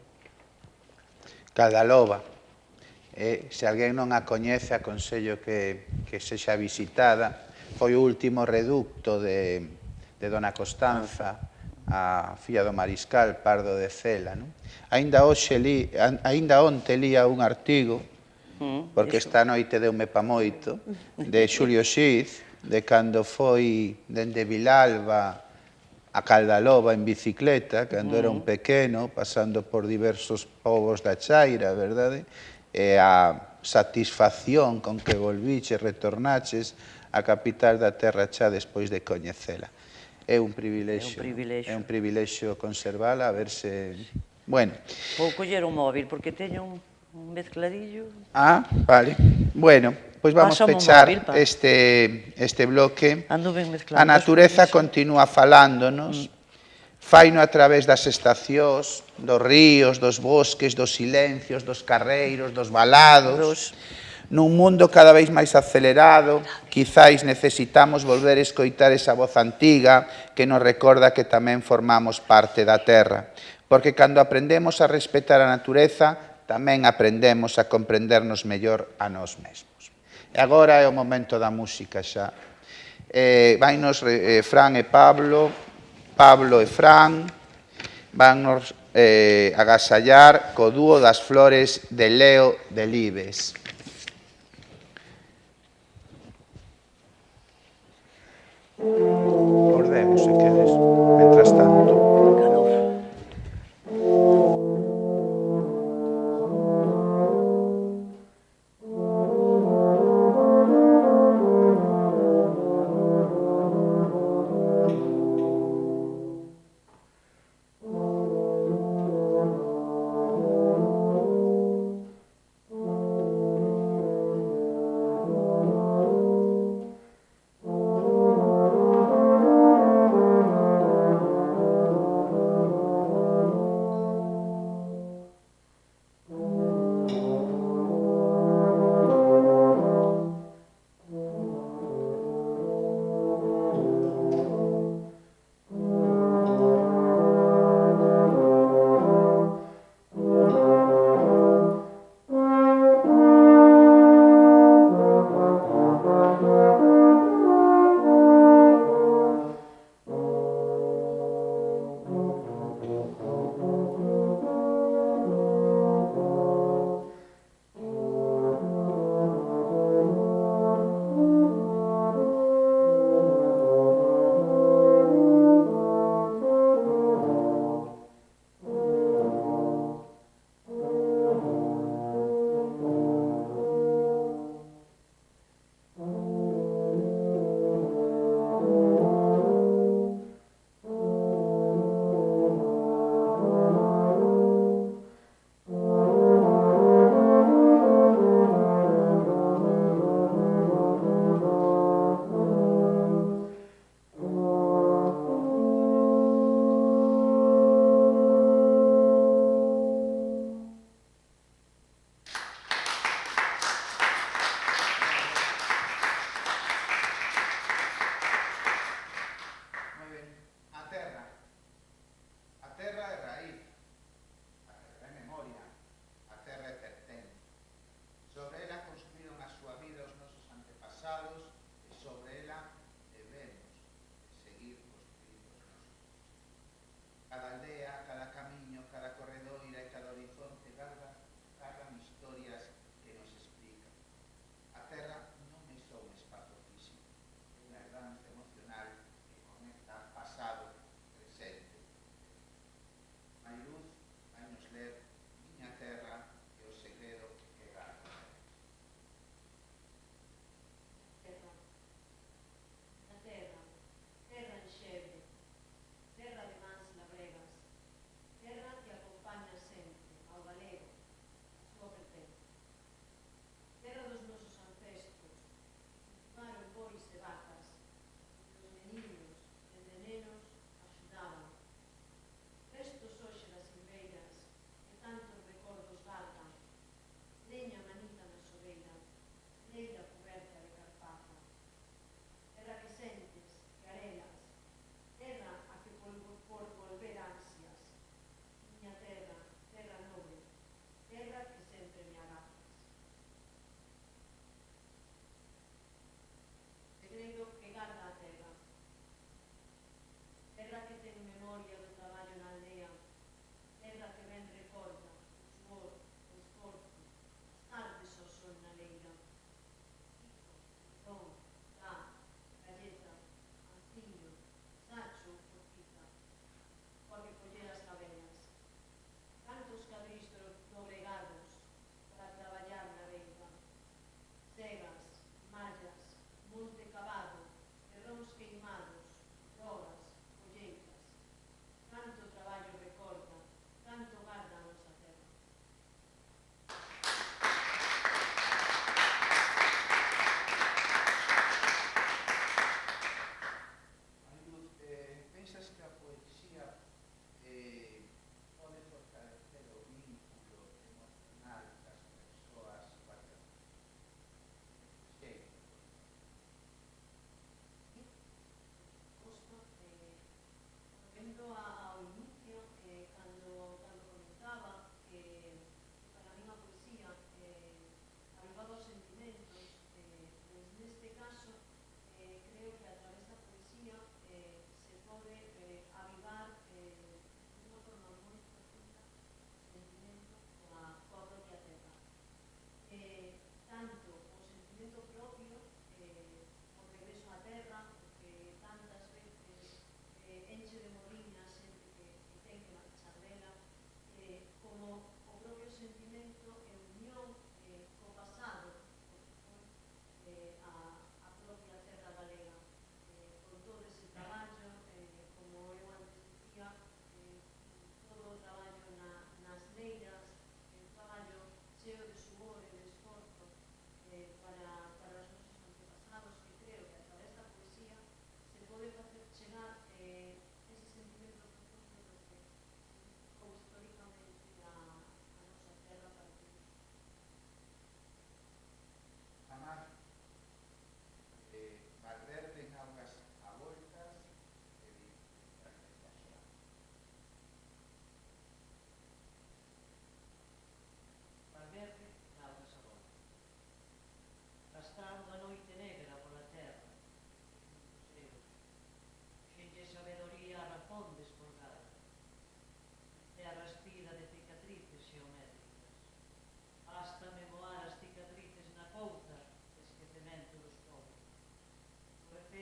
Caldaloba. Se alguén non a coñece, aconsello que sexa visitada. Foi o último reducto de Dona Costanza, a filla do mariscal Pardo de Cela. Ainda onte lía un artigo, porque esta noite deume pa moito, de Xulio Xiz, de cando foi dende Vilalba a Caldaloba en bicicleta, cando era un pequeno, pasando por diversos povos da Chaira, verdade? E a satisfacción con que volviches, retornaches a capital da terra xa despois de coñecela. É un privilexio. É un privilexio conservala, a ver se... Bueno. Vou coller o móvil porque teño un mezcladillo. Vale. Bueno, pois vamos pechar este bloque. Ando ben mezclado. A natureza continúa falándonos, faino a través das estacións, dos ríos, dos bosques, dos silencios, dos carreiros, dos valados. Nun mundo cada vez máis acelerado, quizáis necesitamos volver a escoitar esa voz antiga que nos recorda que tamén formamos parte da terra. Porque cando aprendemos a respetar a natureza, tamén aprendemos a comprendernos mellor a nós mesmos. E agora é o momento da música xa. Vainos Fran e Pablo, Pablo e Fran, vannos agasallar co dúo das flores de Leo Delibes. Ordemos, se queres, mentras tanto.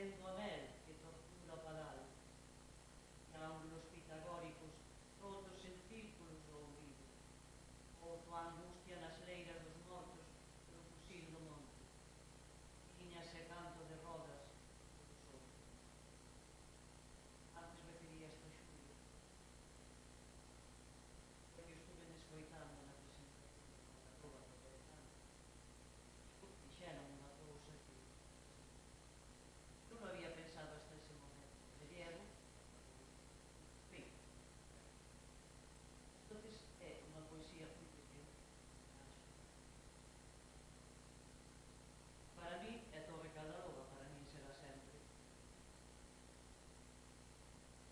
vendo a mel que tortura o padal, triángulos pitagóricos rotos en círculos do ouvido, outo a angustia nas leiras dos mortos pelo fusil do monte, liñas e canto de rodas do sol. Antes refería esta xulio, porque estuve escoitando na presentación da Rúa do Poetano, dixeron unha cousa que non lo había pensado hasta ese momento. De Diego, fin. Entonces, é unha poesía moi pequena. Para mí, é Torre Caldaroga, para mí será sempre.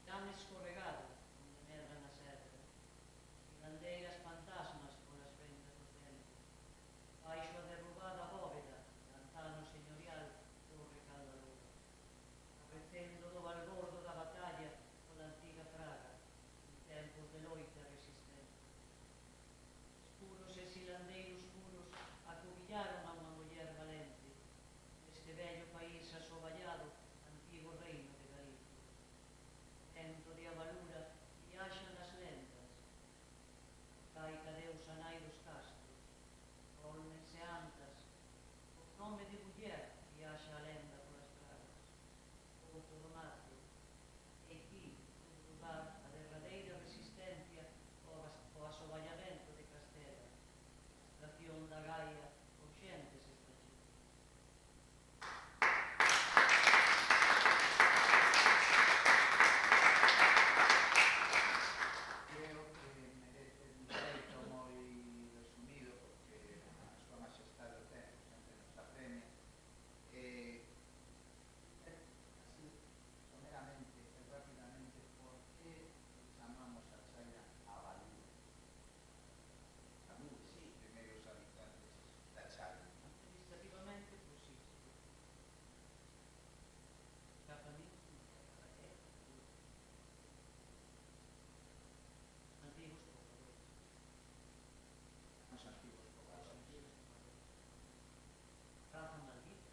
Tan escorregado, onde medran as ervas, filandeiras fantasmas polas fendas do tempo, baixo a derrubada bóveda, cantano señorial, Torre Caldaroga, arrecendo do balbordo da batalla pola antiga Praga, en tempos de loita resistente. Escuros e silandeiros muros acubillaron a unha muller valente, este vello país asoballado, antigo reino de Galicia. Vento de avalura viaxa nas lendas, caica deusa nai dos castros, olmes e antas, o nome de muller viaxa a lenda polas pragas, outo do mate, e aquí, un lugar, a derradeira resistencia ao asoballamento de Castela, a extracción da Gaia con xentes estranxeiras. Creo que merece un xeito moi resumido, porque a súa majestade o tempo sempre nos apremia. Así, someramente e rápidamente, por que chamamos a chaira a Valúa? A Valúa, sí, primeiros habitantes da chaira, non? Administrativamente, pois sí. Para mí, antigos pobladores. Os antigos pobladores. Raza maldita.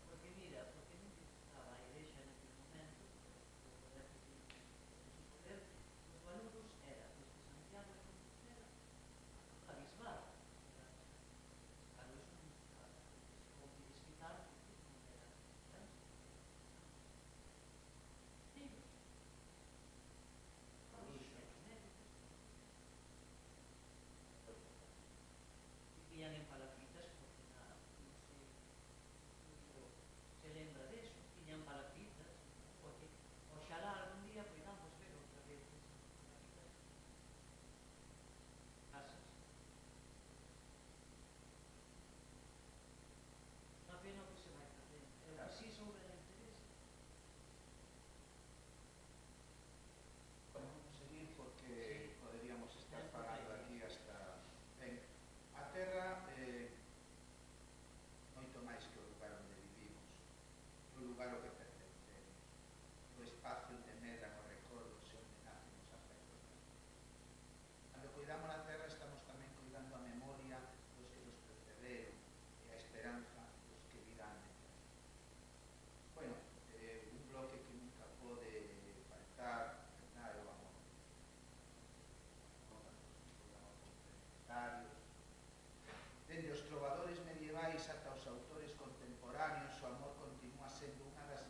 Porque mira, porque non estaba a igrexa neste momento, o poder que tiña en su poder, os baludos era desde Santiago de Compostela a Bisbal. Claro, eso non estaba, como que desquitar, porque non era cristianos. Negros. Vivían en palafitas porque nada, non se lembra deso, tiñan palafitas, porque oxalá algún día poidamos ver outra vez palafitas, casas. Unha pena que se vai facendo, é o que si sobre a interés. Bueno, vamos a seguir porque poderíamos estar falando aquí hasta... Ben, a terra moito máis que o lugar onde vivimos, o lugar ao que pertencemos, o espacio onde medran os recordos e onde nacen os afectos. Cando cuidamos a terra estamos tamén cuidando a memoria dos que nos precederon e a esperanza dos que virán. Bueno, un bloque que nunca pode faltar, verdad, o amor. Complementarios. Dende os trovadores medievais ata os autores contemporáneos, o amor continúa sendo unha das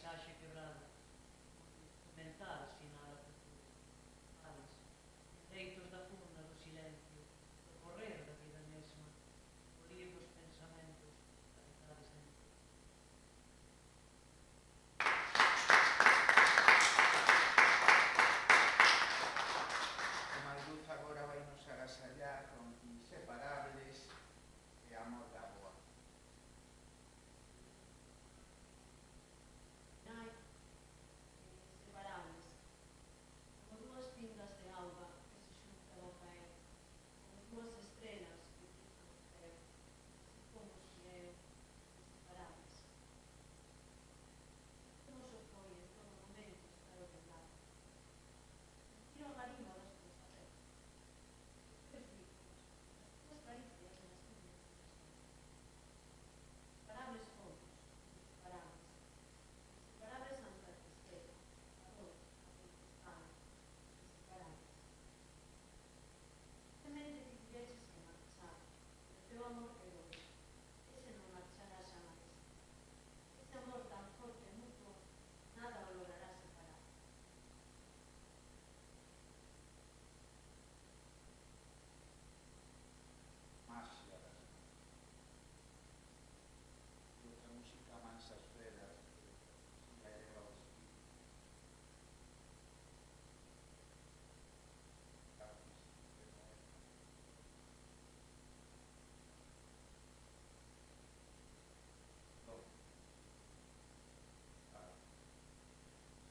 paisaxe quebrada, mental, sinala Alex, leitos da funda do silencio, do correr da vida mesma, o lío dos pensamentos, habitados dentro. O Malduz agora vai nos agasallar con Inseparables e Amor da Boa. Nai, inseparables, como dúas pingas de auga que se xuntan ao caer, como dúas estrelas que cruzan o ceo, se fomos creo, inseparables. Como se foi en todo momento estar ao teu lado. Tiro a garima das tuas saberes, os teus vínculos, as tuas caricias e as miñas inseparables fomos, inseparables. Inseparables ante a tristeza, a dor, a tempestade, inseparables. Semente que tiveches que marchar, o teu amor quedou, ese non marchará xa máis. Ese amor tan forte e mutuo, nada o logrará separar. Maxia das mãos. E outra música, Mansas Velas, que já eleva o espírito.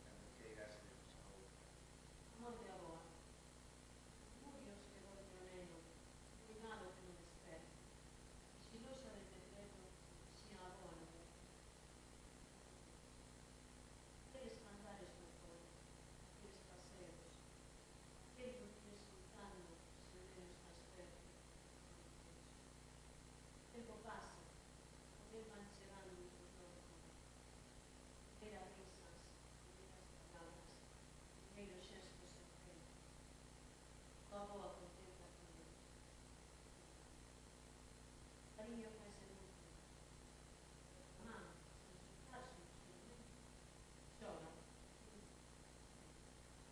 Cando queiras iremos a outra. Amor de aboa, murios que dorme o neno, cuidado que non desperte. Sigilosa de pedrero, xía a aboa no mundo. Aqueles cantares no coro, aqueles paseos, aquel dormir soltando, se o neno estás perto. O tempo pasa, o tempo van chegando os dos novos anos. Primeiras risas, primeiras palabras, primeiros xestos en frente. O aboa contenta con Deus. Cariño faise mucho. A man, sen soltarse nos firmes, xoga,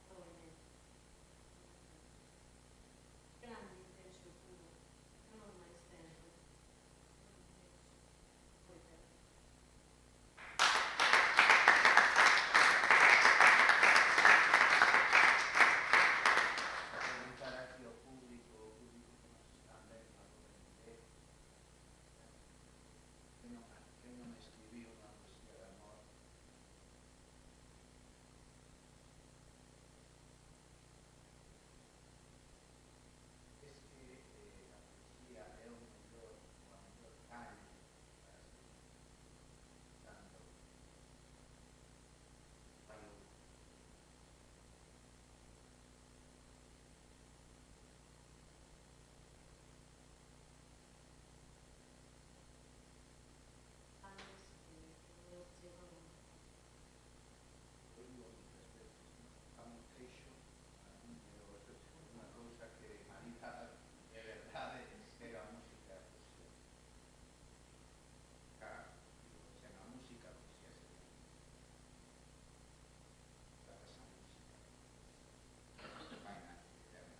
aboa nena. Grande, intenso e puro, non máis tempo. Foi tempo. Preguntar aquí ao público que nos están vendo agora en directo, que non escribiu unha poesía de amor. Es que a poesía é o mellor caño para escribir, cando vai o Alex, eu chego eu digo muchas veces, ¿no? A un queixo, pero unha cousa que marida é verdade, pero a música é a poesía. Sen a música, a poesía sería. Grazas a música. Vai na eterna.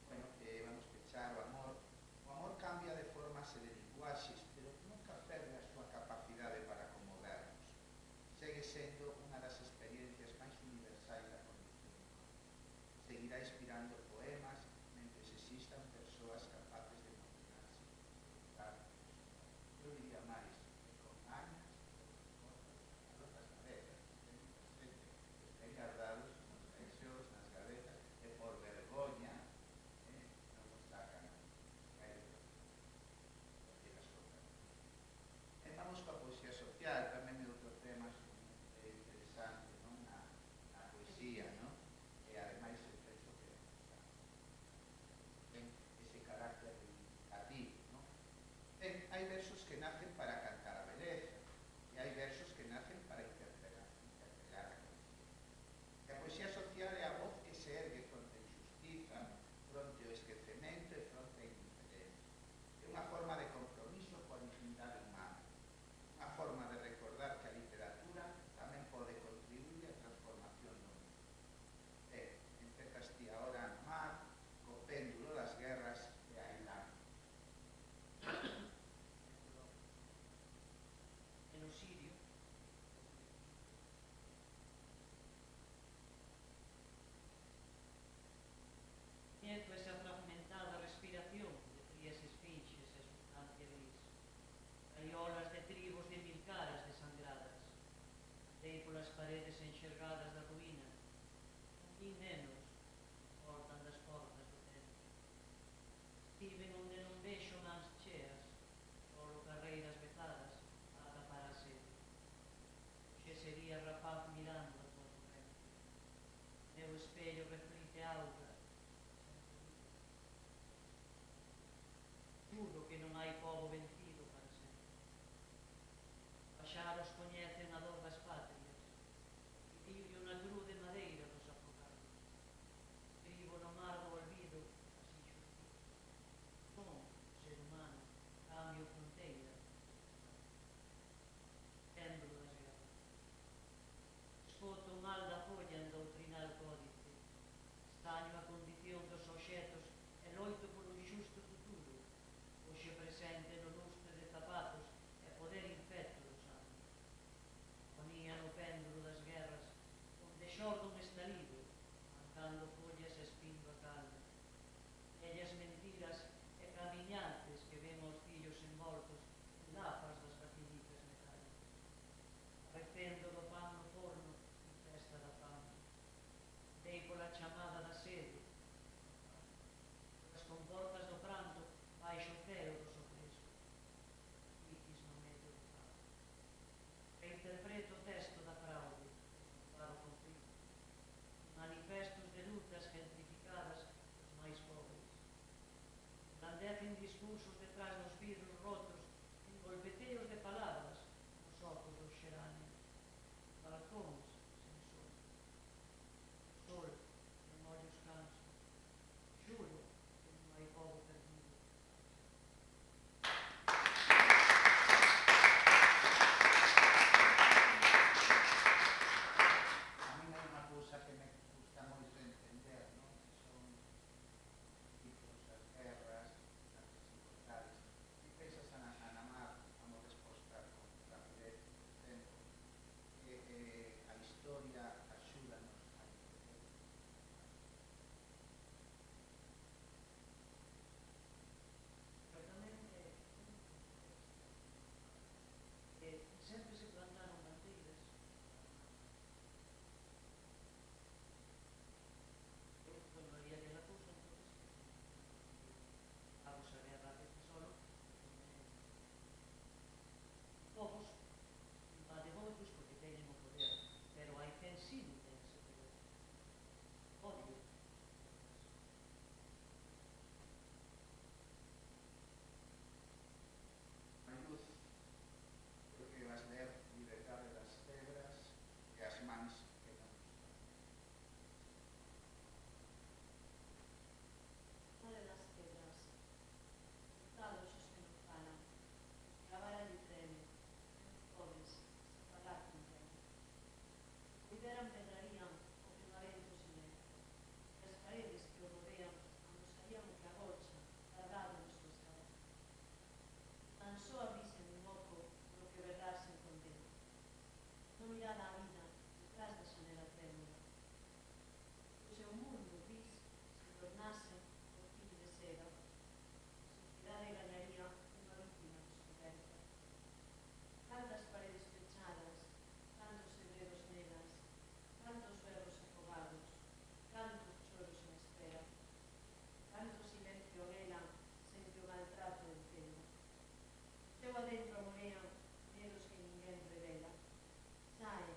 Bueno, vamos pechar o amor. O amor cambia de formas e de linguaxes, pero nunca perde a súa capacidade para conmovernos. Segue sendo unha das experiencias máis universais da condición humana. Seguirá inspirando poemas mentres existan persoas capaces de imaginarse, eu diría máis, con añas, as nosas cabezas, estén guardados nos caixóns, nas cabezas, e por vergoña non nos sacan porque las cosas. Vamos coa poesía social, tamén é outro tema interesante, non? Na poesía, non? E ademais eu penso que polas paredes enxergadas da ruína, vi nenos portan das portas do tempo. Estiven onde non vexo mans cheas, solo carreiras bezadas a tapar a sede. Xe sería rapaz mirando a tua corrente. Meu espello reflite auga. Juro que non hai pobo vencido para sempre. Paxaros coñecen a dor das patrias. Equilibrio na cruz de madeira dos afogados. Escribo no mar do olvido así xustiza. Non, ser humano, cambio fronteira. Péndulo das guerras. Escoto o mal da folla en doutrinal códice. Estaño a condición dos obxetos e loito por un xusto futuro. Hoxe presente no lustre de zapatos e poder infecto dos anos. Ponía no péndulo das guerras, onde xordo un estalido, mancando follas e espindo a calma. Ellas mentiras e camiñantes que ven os fillos envoltos en lapas das facilitas metálicas. Recendo do pan no forno, en festa da fama. Dei pola chamada da sede, as comportas do pranto, baixo o ceo dos opresos. Itis no medio do paro. Reinterpreto o texto da fraude, para o conflito. Manifestos de lutas gentrificadas dos máis pobres. Blandecen discursos detrás dos vidros rotos, en golpeteos de palabras, nos ocos dos xeráneos. Balcóns sen sol. Sol, en ollos canso. Xuro que non hai pobo perdido. A mí hai unha cousa que me gusta moito entender, non? Son tipos das guerras, das desigualdades. E pensas a Namar, como resposta con rapidez do tempo, que a historia axúdanos a entender. Pero tamén sempre se plantaron bandeiras. Eu, cando había aquela cousa, entonces, vamos a guerra de tesoro, povos invade outros porque teñen o poder, pero hai quen si non ten ese poder. Odio. Hai luz, creo que vas ler Liberdade das Pedras e as mans que non nos Mare das pedras, cortados os que non falan, gravar a litreme, podes, falar con quen. Puderan pedrarían o firmamento silencio, e as paredes que o rodean amosarían o que agorcha, guardado nos seus caras. Tan só abrisen un oco no que verdarse en condena. Non mirada a vida detrás da xanela trémula. O seu mundo gris se tornase cortina de seda. A sociedade gañaría unha víctima descoberta. Tantas paredes pechadas, tantos segredos negas, tantos berros afogados, tantos choros en espera, tanto silencio anhelan sen que o maltrato entenda. Seu adentro amorean medos que ninguén revela. Sae,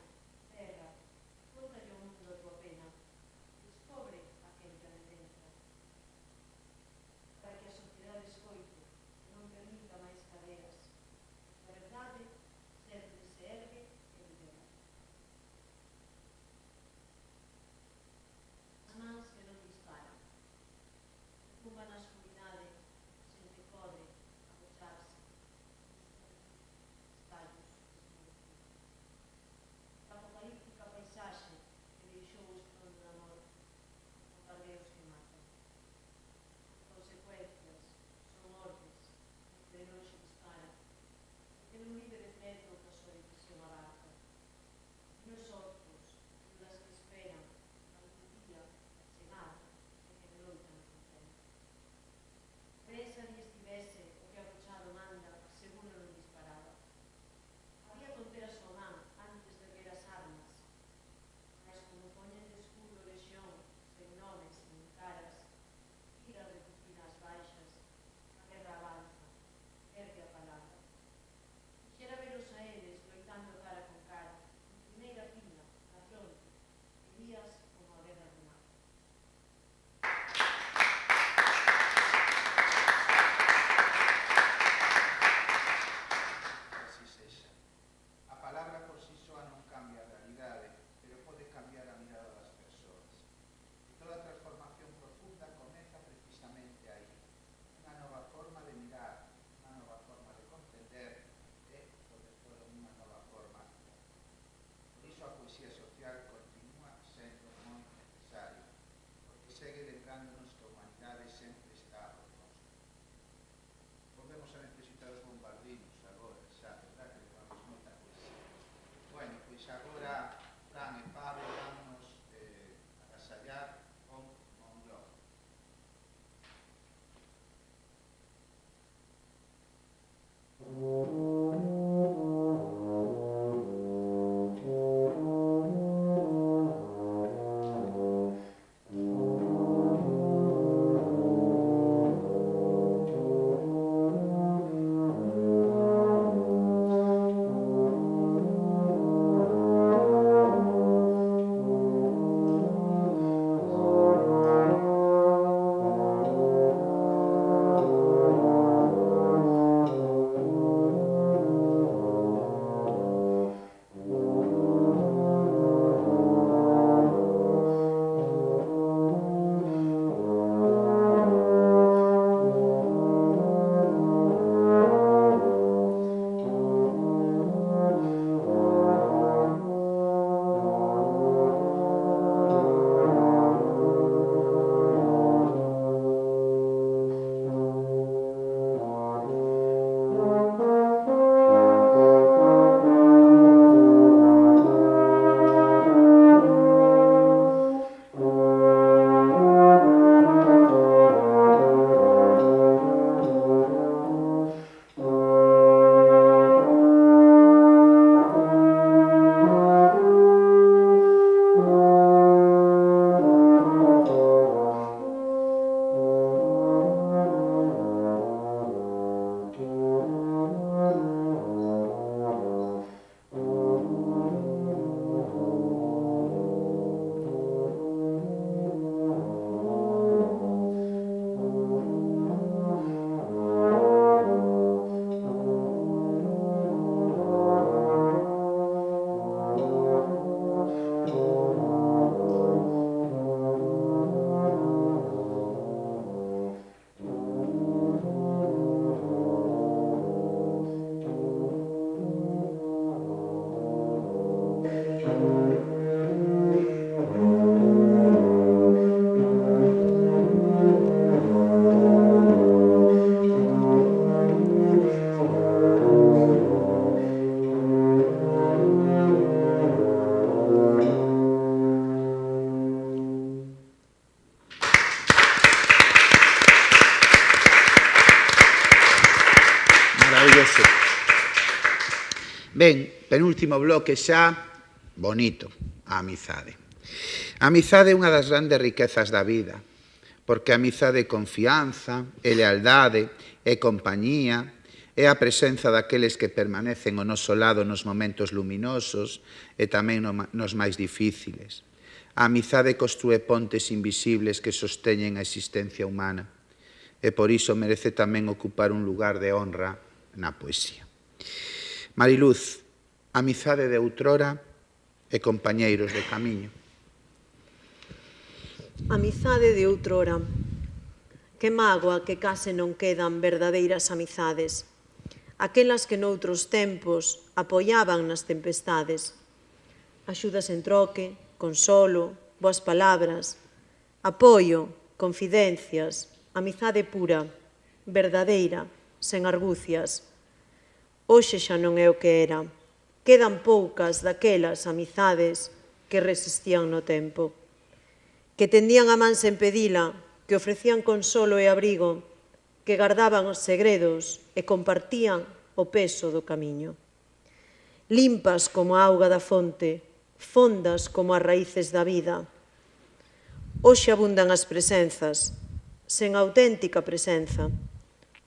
Ben, penúltimo bloque xa, bonito, a amizade. A amizade é unha das grandes riquezas da vida, porque a amizade é confianza, é lealdade, é compañía, é a presenza daqueles que permanecen ao noso lado nos momentos luminosos e tamén nos máis difíciles. A amizade construe pontes invisibles que sosteñen a existencia humana e por iso merece tamén ocupar un lugar de honra na poesía. Mariluz, amizade de outrora e compañeiros de camiño. Amizade de outrora. Que mágoa que case non quedan verdadeiras amizades. Aquelas que noutros tempos apoiaban nas tempestades. Axudas en troque, consolo, boas palabras, apoio, confidencias, amizade pura, verdadeira, sen argucias. Hoxe xa non é o que era. Quedan poucas daquelas amizades que resistían no tempo, que tendían a man sen pedila, que ofrecían consolo e abrigo, que gardaban os segredos e compartían o peso do camiño. Limpas como a auga da fonte, fondas como as raíces da vida. Hoxe abundan as presenzas, sen auténtica presenza,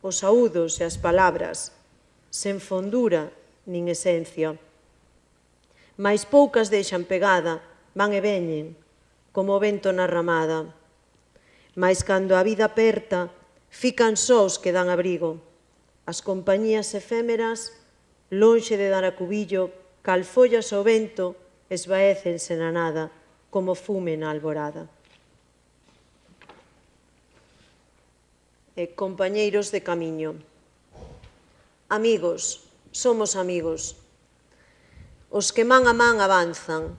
os saúdos e as palabras, sen fondura nin esencia. Mais poucas deixan pegada, van e veñen, como o vento na ramada. Mais cando a vida aperta, fican sós que dan abrigo. As compañías efémeras, lonxe de dar acubillo, cal follas ao vento, esvaécense na nada, como fume na alborada. Compañeiros de camiño. Amigos, somos amigos. Os que man a man avanzan,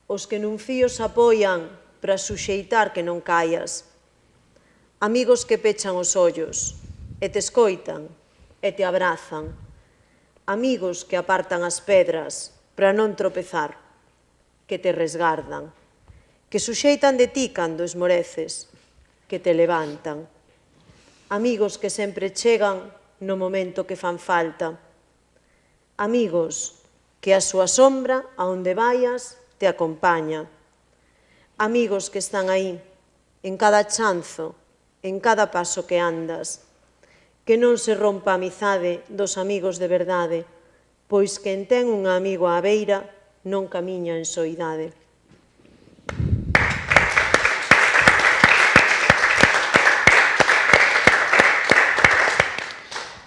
os que nun fío se apoian para suxeitar que non caias. Amigos que pechan os ollos e te escoitan e te abrazan. Amigos que apartan as pedras para non tropezar, que te resgardan, que suxeitan de ti cando esmoreces, que te levantan. Amigos que sempre chegan no momento que fan falta. Amigos que a súa sombra, a onde vayas, te acompaña. Amigos que están aí, en cada chanzo, en cada paso que andas. Que non se rompa a amizade dos amigos de verdade, pois quen ten un amigo á beira non camiña en soidade.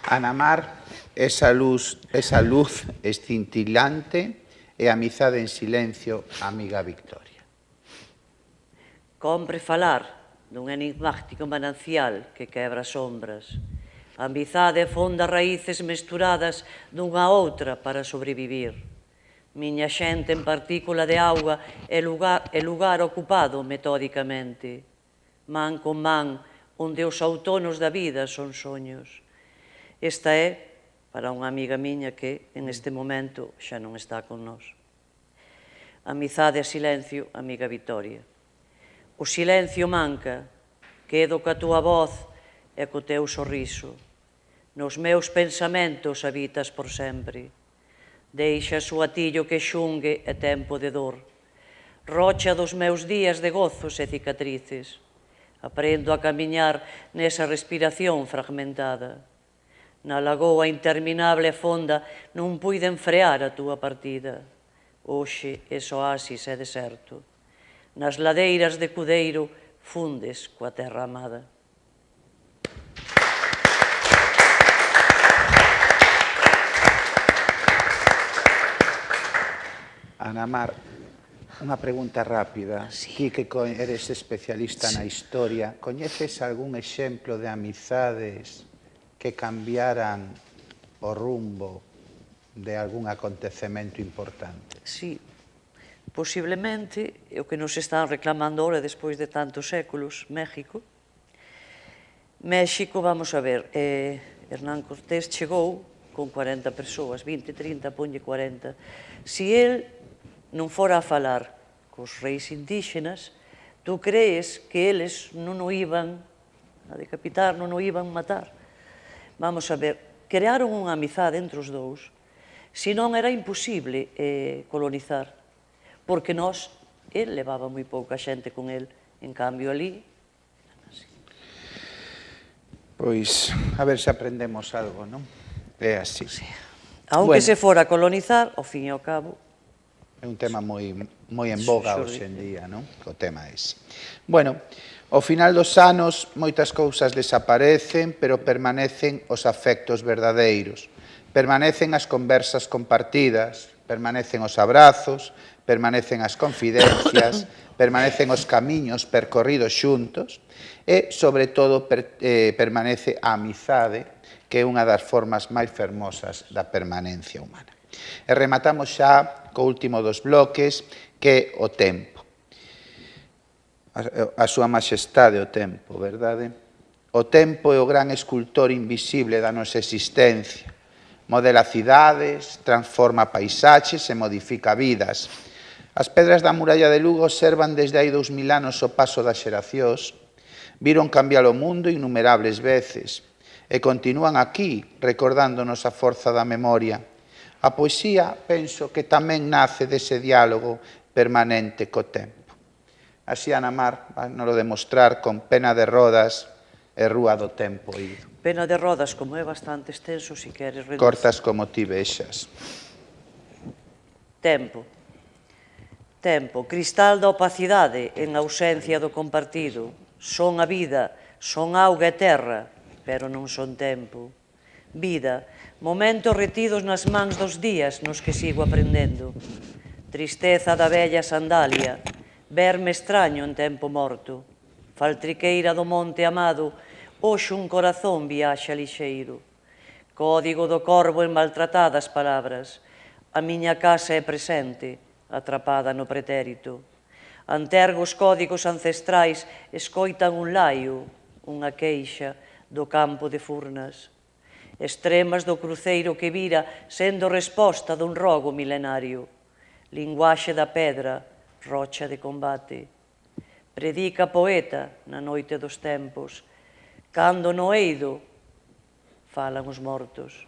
Ana Mar, esa luz escintilante e amizade en silencio, amiga Victoria. Compre falar dun enigmático manancial que quebra sombras. A amizade fonda raíces mesturadas dunha a outra para sobrevivir. Miña xente en partícula de auga e lugar ocupado metódicamente. Man con man, onde os outonos da vida son soños. Esta é para unha amiga miña que, en este momento, xa non está con nós. Amizade e silencio, amiga Vitoria. O silencio manca, quedo ca túa voz e co teu sorriso. Nos meus pensamentos habitas por sempre. Deixas o atillo que xungue e tempo de dor. Rocha dos meus días de gozos e cicatrices. Aprendo a camiñar nesa respiración fragmentada. Na lagoa interminable e fonda non puiden frear a túa partida. Hoxe ese oasis é deserto. Nas ladeiras de Cudeiro fundes coa terra amada. Ana Mar, unha pregunta rápida. Ti que eres especialista na historia, coñeces algún exemplo de amizades que cambiaran o rumbo de algún acontecemento importante? Sí, posiblemente o que nos están reclamando ahora despois de tantos séculos, México. México, vamos a ver, Hernán Cortés chegou con 40 persoas, 20, 30, ponlle 40. Si el non fora a falar cos reis indígenas, tú crees que eles non o iban a decapitar, non o iban matar? Vamos a ver, crearon unha amizade entre os dous. Senón era imposible colonizar, porque el levaba moi pouca xente con el, en cambio ali. Pois, a ver se aprendemos algo, non? É así. Aunque se fora a colonizar, ao fin e ao cabo... É un tema moi en boga hoxe en día, non? O tema ese. Bueno, ao final dos anos moitas cousas desaparecen, pero permanecen os afectos verdadeiros. Permanecen as conversas compartidas, permanecen os abrazos, permanecen as confidencias, permanecen os camiños percorridos xuntos e, sobre todo, permanece a amizade, que é unha das formas máis fermosas da permanencia humana. E rematamos xa co último dos bloques, que é o tempo. A súa majestade o tempo, verdade? O tempo é o gran escultor invisible da nosa existencia. Modela cidades, transforma paisaxes e modifica vidas. As pedras da muralla de Lugo observan desde hai 2000 anos o paso das xeracións, viron cambiar o mundo innumerables veces e continúan aquí recordándonos a forza da memoria. A poesía, penso que tamén nace dese diálogo permanente co tempo. Así Ana Mar nos lo demostrar con Pena de Rodas e Rúa do Tempo Ido. Pena de Rodas, como é bastante extenso, si queres reducir. Cortas como ti vexas. Tempo. Tempo, cristal da opacidade en ausencia do compartido. Son a vida, son auga e terra, pero non son tempo. Vida, momentos retidos nas mans dos días nos que sigo aprendendo. Tristeza da vella sandalia, verme extraño en tempo morto. Faltriqueira do monte amado, hoxe un corazón viaxa lixeiro. Código do corvo en maltratadas palabras. A miña casa é presente, atrapada no pretérito. Antergos códigos ancestrais escoitan un laio, unha queixa do campo de Furnas. Extremas do cruceiro que vira sendo resposta dun rogo milenario. Linguaxe da pedra, rocha de combate. Predica poeta na noite dos tempos. Cando no eido falan os mortos.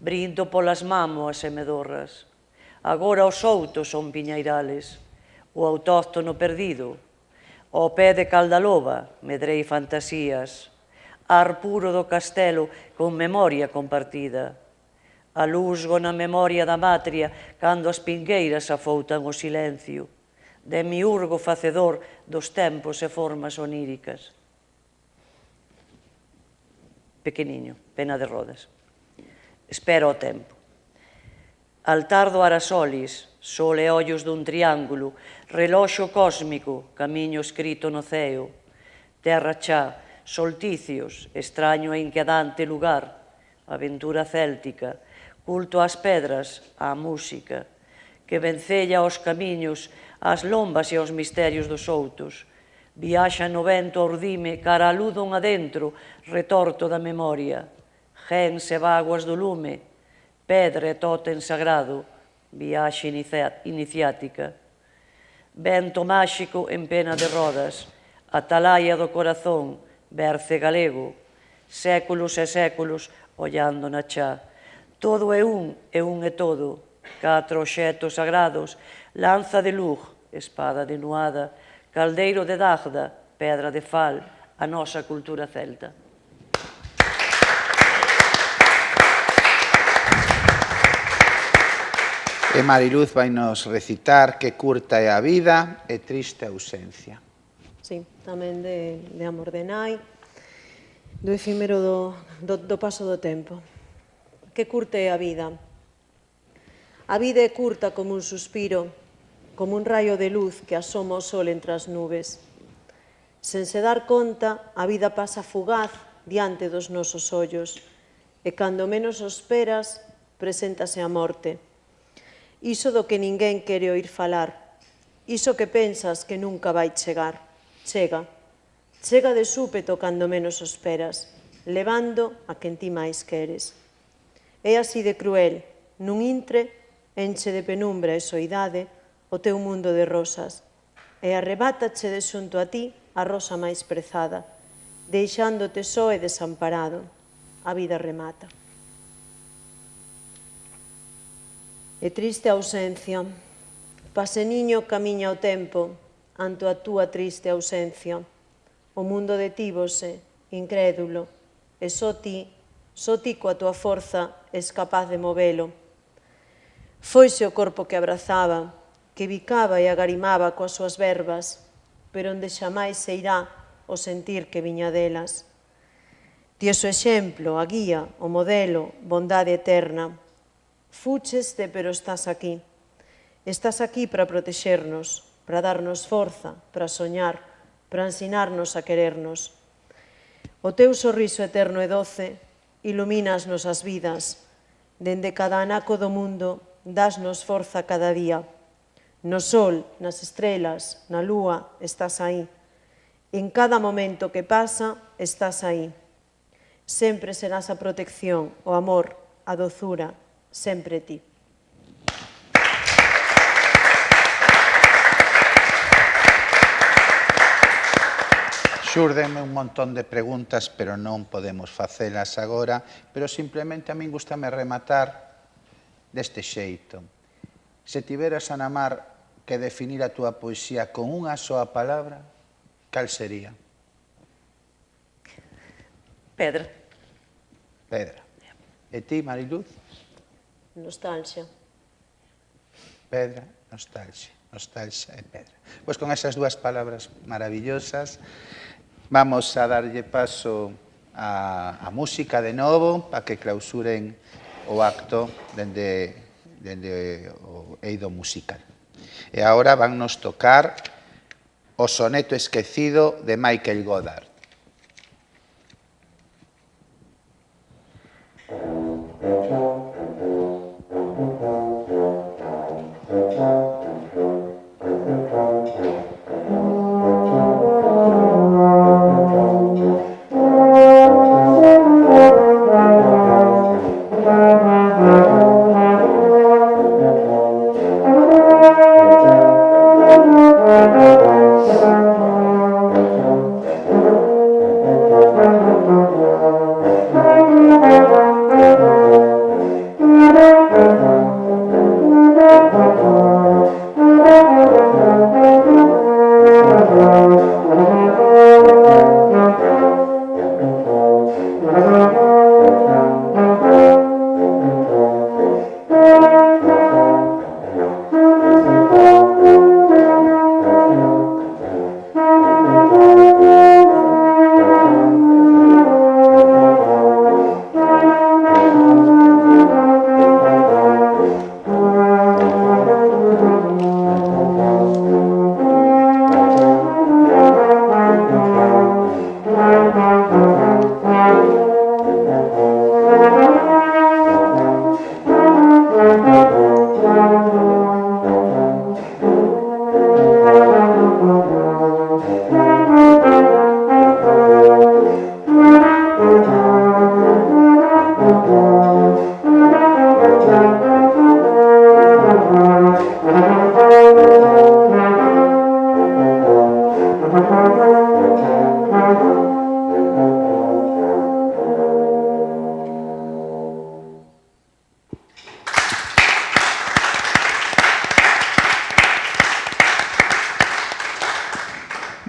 Brindo polas mámoas e medorras. Agora os outos son piñairales. O autóctono perdido. Ao pé de Caldaloba medrei fantasías. Ar puro do castelo con memoria compartida. A luzgo na memoria da matria cando as pingueiras afoutan o silencio. Demiurgo facedor dos tempos e formas oníricas. Pequeniño, Pena de Rodas. Espera o tempo. Altar do Arasolis, sol e ollos dun triángulo, reloxo cósmico, camiño escrito no ceo, terra xa, solticios, extraño e inquedante lugar, aventura céltica, culto ás pedras, á música, que vencella aos camiños, ás lombas e aos misterios dos outos, viaxa no vento a urdime cara a ludon adentro, retorto da memoria, gens e vaguas do lume, pedra e tótem sagrado, viaxe iniciática, vento máxico en Pena de Rodas, atalaia do corazón, berce galego, séculos e séculos ollando na xa. Todo é un e todo, 4 obxetos sagrados, lanza de luz, espada de nuada, caldeiro de Dagda, pedra de fal, a nosa cultura celta. E Mariluz vai nos recitar que curta é a vida e triste a ausencia. Sí, tamén de Amor de Nai, do efímero do paso do tempo. Que curta é a vida. A vida é curta como un suspiro, como un raio de luz que asoma o sol entre as nubes. Sen se dar conta, a vida pasa fugaz diante dos nosos ollos, e cando menos o esperas, preséntase a morte. Iso do que ninguén quere oír falar, iso que pensas que nunca vai chegar. Chega de súpeto cando menos o esperas, levando a quen ti máis queres. É así de cruel, nun intre, enche de penumbra e soidade o teu mundo de rosas, e arrebátache de xunto a ti a rosa máis prezada, deixándote só e desamparado. A vida remata. E triste ausencia, paseniño camiña o tempo ante a túa triste ausencia. O mundo detívose, incrédulo, e só ti coa túa forza es capaz de movelo. Foise o corpo que abrazaba, que bicaba e agarimaba coas súas verbas, pero onde xamais se irá o sentir que viña delas. Ti es o exemplo, a guía, o modelo, bondade eterna. Fúcheste, pero estás aquí. Estás aquí para protexernos, para darnos forza, para soñar, para ensinarnos a querernos. O teu sorriso eterno e doce ilumina as nosas vidas. Dende cada anaco do mundo, dasnos forza cada día. No sol, nas estrelas, na lúa, estás aí. En cada momento que pasa, estás aí. Sempre serás a protección, o amor, a dozura, sempre ti. Xúrdenme un montón de preguntas, pero non podemos facelas agora, pero simplemente a min gustame rematar deste xeito. Se tiveras, Ana Mar, que definir a túa poesía con unha soa palabra, cal sería? Pedra. Pedra. E ti, Mariluz? Nostalgia. Pedra, nostalgia. Nostalgia e pedra. Pois con esas dúas palabras maravillosas vamos a darlle paso a música de novo para que clausuren o acto dende o eido musical. E agora vannos tocar o soneto esquecido de Michael Goddard.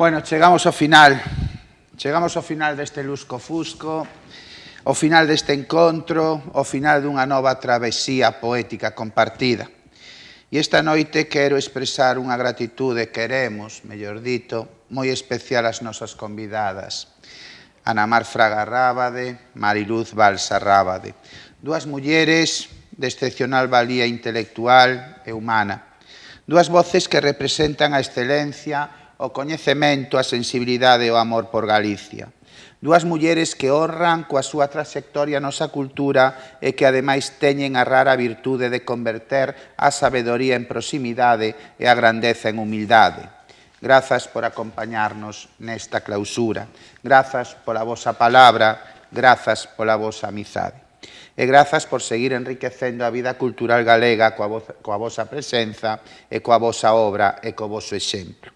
Bueno, chegamos ao final deste lusco-fusco, ao final deste encontro, ao final dunha nova travesía poética compartida. E esta noite quero expresar unha gratitude, queremos, mellor dito, moi especial ás nosas convidadas. Ana Mar Fraga Rábade, Mariluz Balsa Rábade, dúas mulleres de excepcional valía intelectual e humana, dúas voces que representan a excelencia, o coñecemento, a sensibilidade e o amor por Galicia. Dúas mulleres que honran coa súa trayectoria a nosa cultura e que ademais teñen a rara virtude de converter a sabedoría en proximidade e a grandeza en humildade. Grazas por acompañarnos nesta clausura. Grazas pola vosa palabra, grazas pola vosa amizade. E grazas por seguir enriquecendo a vida cultural galega coa vosa presenza e coa vosa obra e co voso exemplo.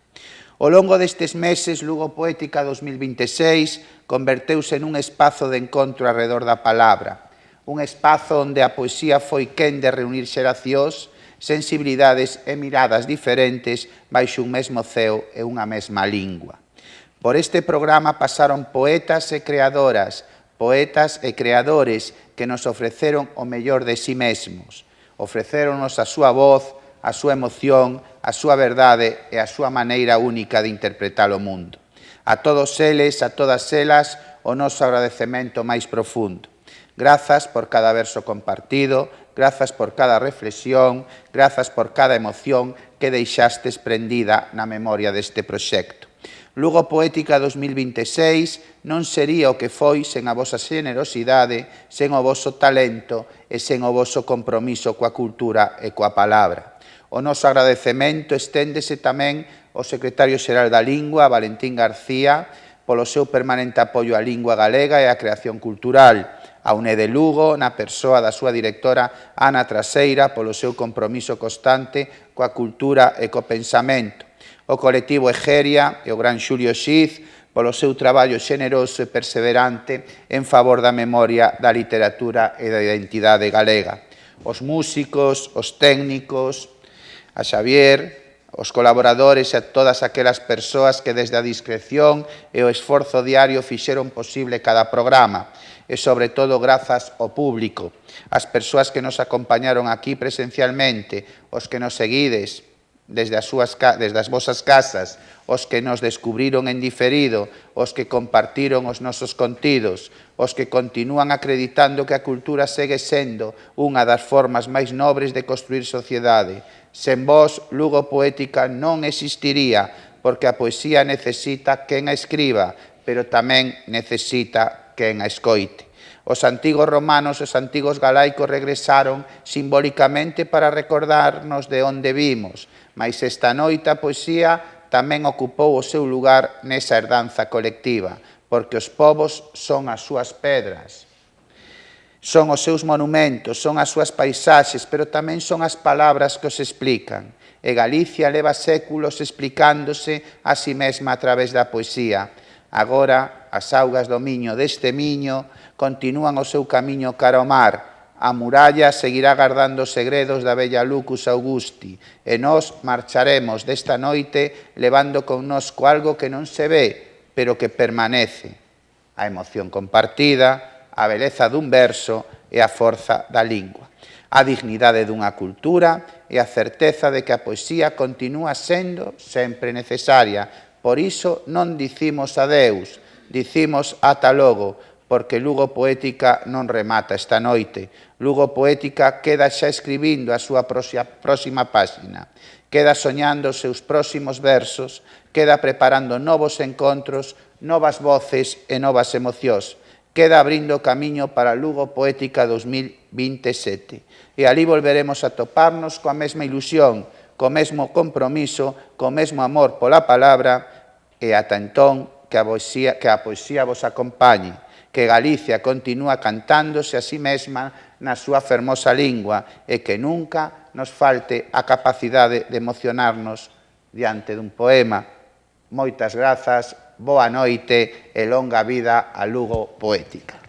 Ao longo destes meses, Lugo Poética 2026 converteuse nun espazo de encontro arredor da palabra, un espazo onde a poesía foi quen de reunir xeracións, sensibilidades e miradas diferentes baixo un mesmo ceo e unha mesma lingua. Por este programa pasaron poetas e creadoras, poetas e creadores que nos ofreceron o mellor de si mesmos. Ofrecéronos a súa voz, a súa emoción, a súa verdade e a súa maneira única de interpretar o mundo. A todos eles, a todas elas, o noso agradecemento máis profundo. Grazas por cada verso compartido, grazas por cada reflexión, grazas por cada emoción que deixastes prendida na memoria deste proxecto. Lugo Poética 2026 non sería o que foi sen a vosa xenerosidade, sen o voso talento e sen o voso compromiso coa cultura e coa palabra. O noso agradecemento esténdese tamén ao secretario xeral da Lingua, Valentín García, polo seu permanente apoio á lingua galega e á creación cultural, a UNED de Lugo, na persoa da súa directora Ana Traseira, polo seu compromiso constante coa cultura e co pensamento, o colectivo Egeria e o gran Xulio Xiz, polo seu traballo xeneroso e perseverante en favor da memoria, da literatura e da identidade galega, os músicos, os técnicos, a Xavier, os colaboradores e a todas aquelas persoas que desde a discreción e o esforzo diario fixeron posible cada programa, e, sobre todo, grazas ao público, as persoas que nos acompañaron aquí presencialmente, os que nos seguides desde as vosas casas, os que nos descubriron en diferido, os que compartiron os nosos contidos, os que continúan acreditando que a cultura segue sendo unha das formas máis nobres de construir sociedade. Sen vós, Lugo Poética non existiría, porque a poesía necesita quen a escriba, pero tamén necesita quen a escoite. Os antigos romanos, os antigos galaicos regresaron simbólicamente para recordarnos de onde vimos, mas esta noite a poesía tamén ocupou o seu lugar nesa herdanza colectiva, porque os povos son as súas pedras, son os seus monumentos, son as súas paisaxes, pero tamén son as palabras que os explican. E Galicia leva séculos explicándose a si mesma a través da poesía. Agora, as augas do Miño deste Miño continúan o seu camiño cara ao mar. A muralla seguirá guardando os segredos da bella Lucus Augusti e nós marcharemos desta noite levando connosco algo que non se ve, pero que permanece. A emoción compartida, a beleza dun verso e a forza da lingua. A dignidade dunha cultura e a certeza de que a poesía continúa sendo sempre necesaria. Por iso non dicimos adeus, dicimos ata logo, porque Lugo Poética non remata esta noite. Lugo Poética queda xa escribindo a súa próxima páxina, queda soñando os seus próximos versos, queda preparando novos encontros, novas voces e novas emocións, queda abrindo camiño para Lugo Poética 2027. E ali volveremos a toparnos coa mesma ilusión, co mesmo compromiso, co mesmo amor pola palabra, e ata entón que a poesía vos acompañe, que Galicia continúa cantándose a si mesma na súa fermosa lingua e que nunca nos falte a capacidade de emocionarnos diante dun poema. Moitas grazas, boa noite e longa vida a Lugo Poética.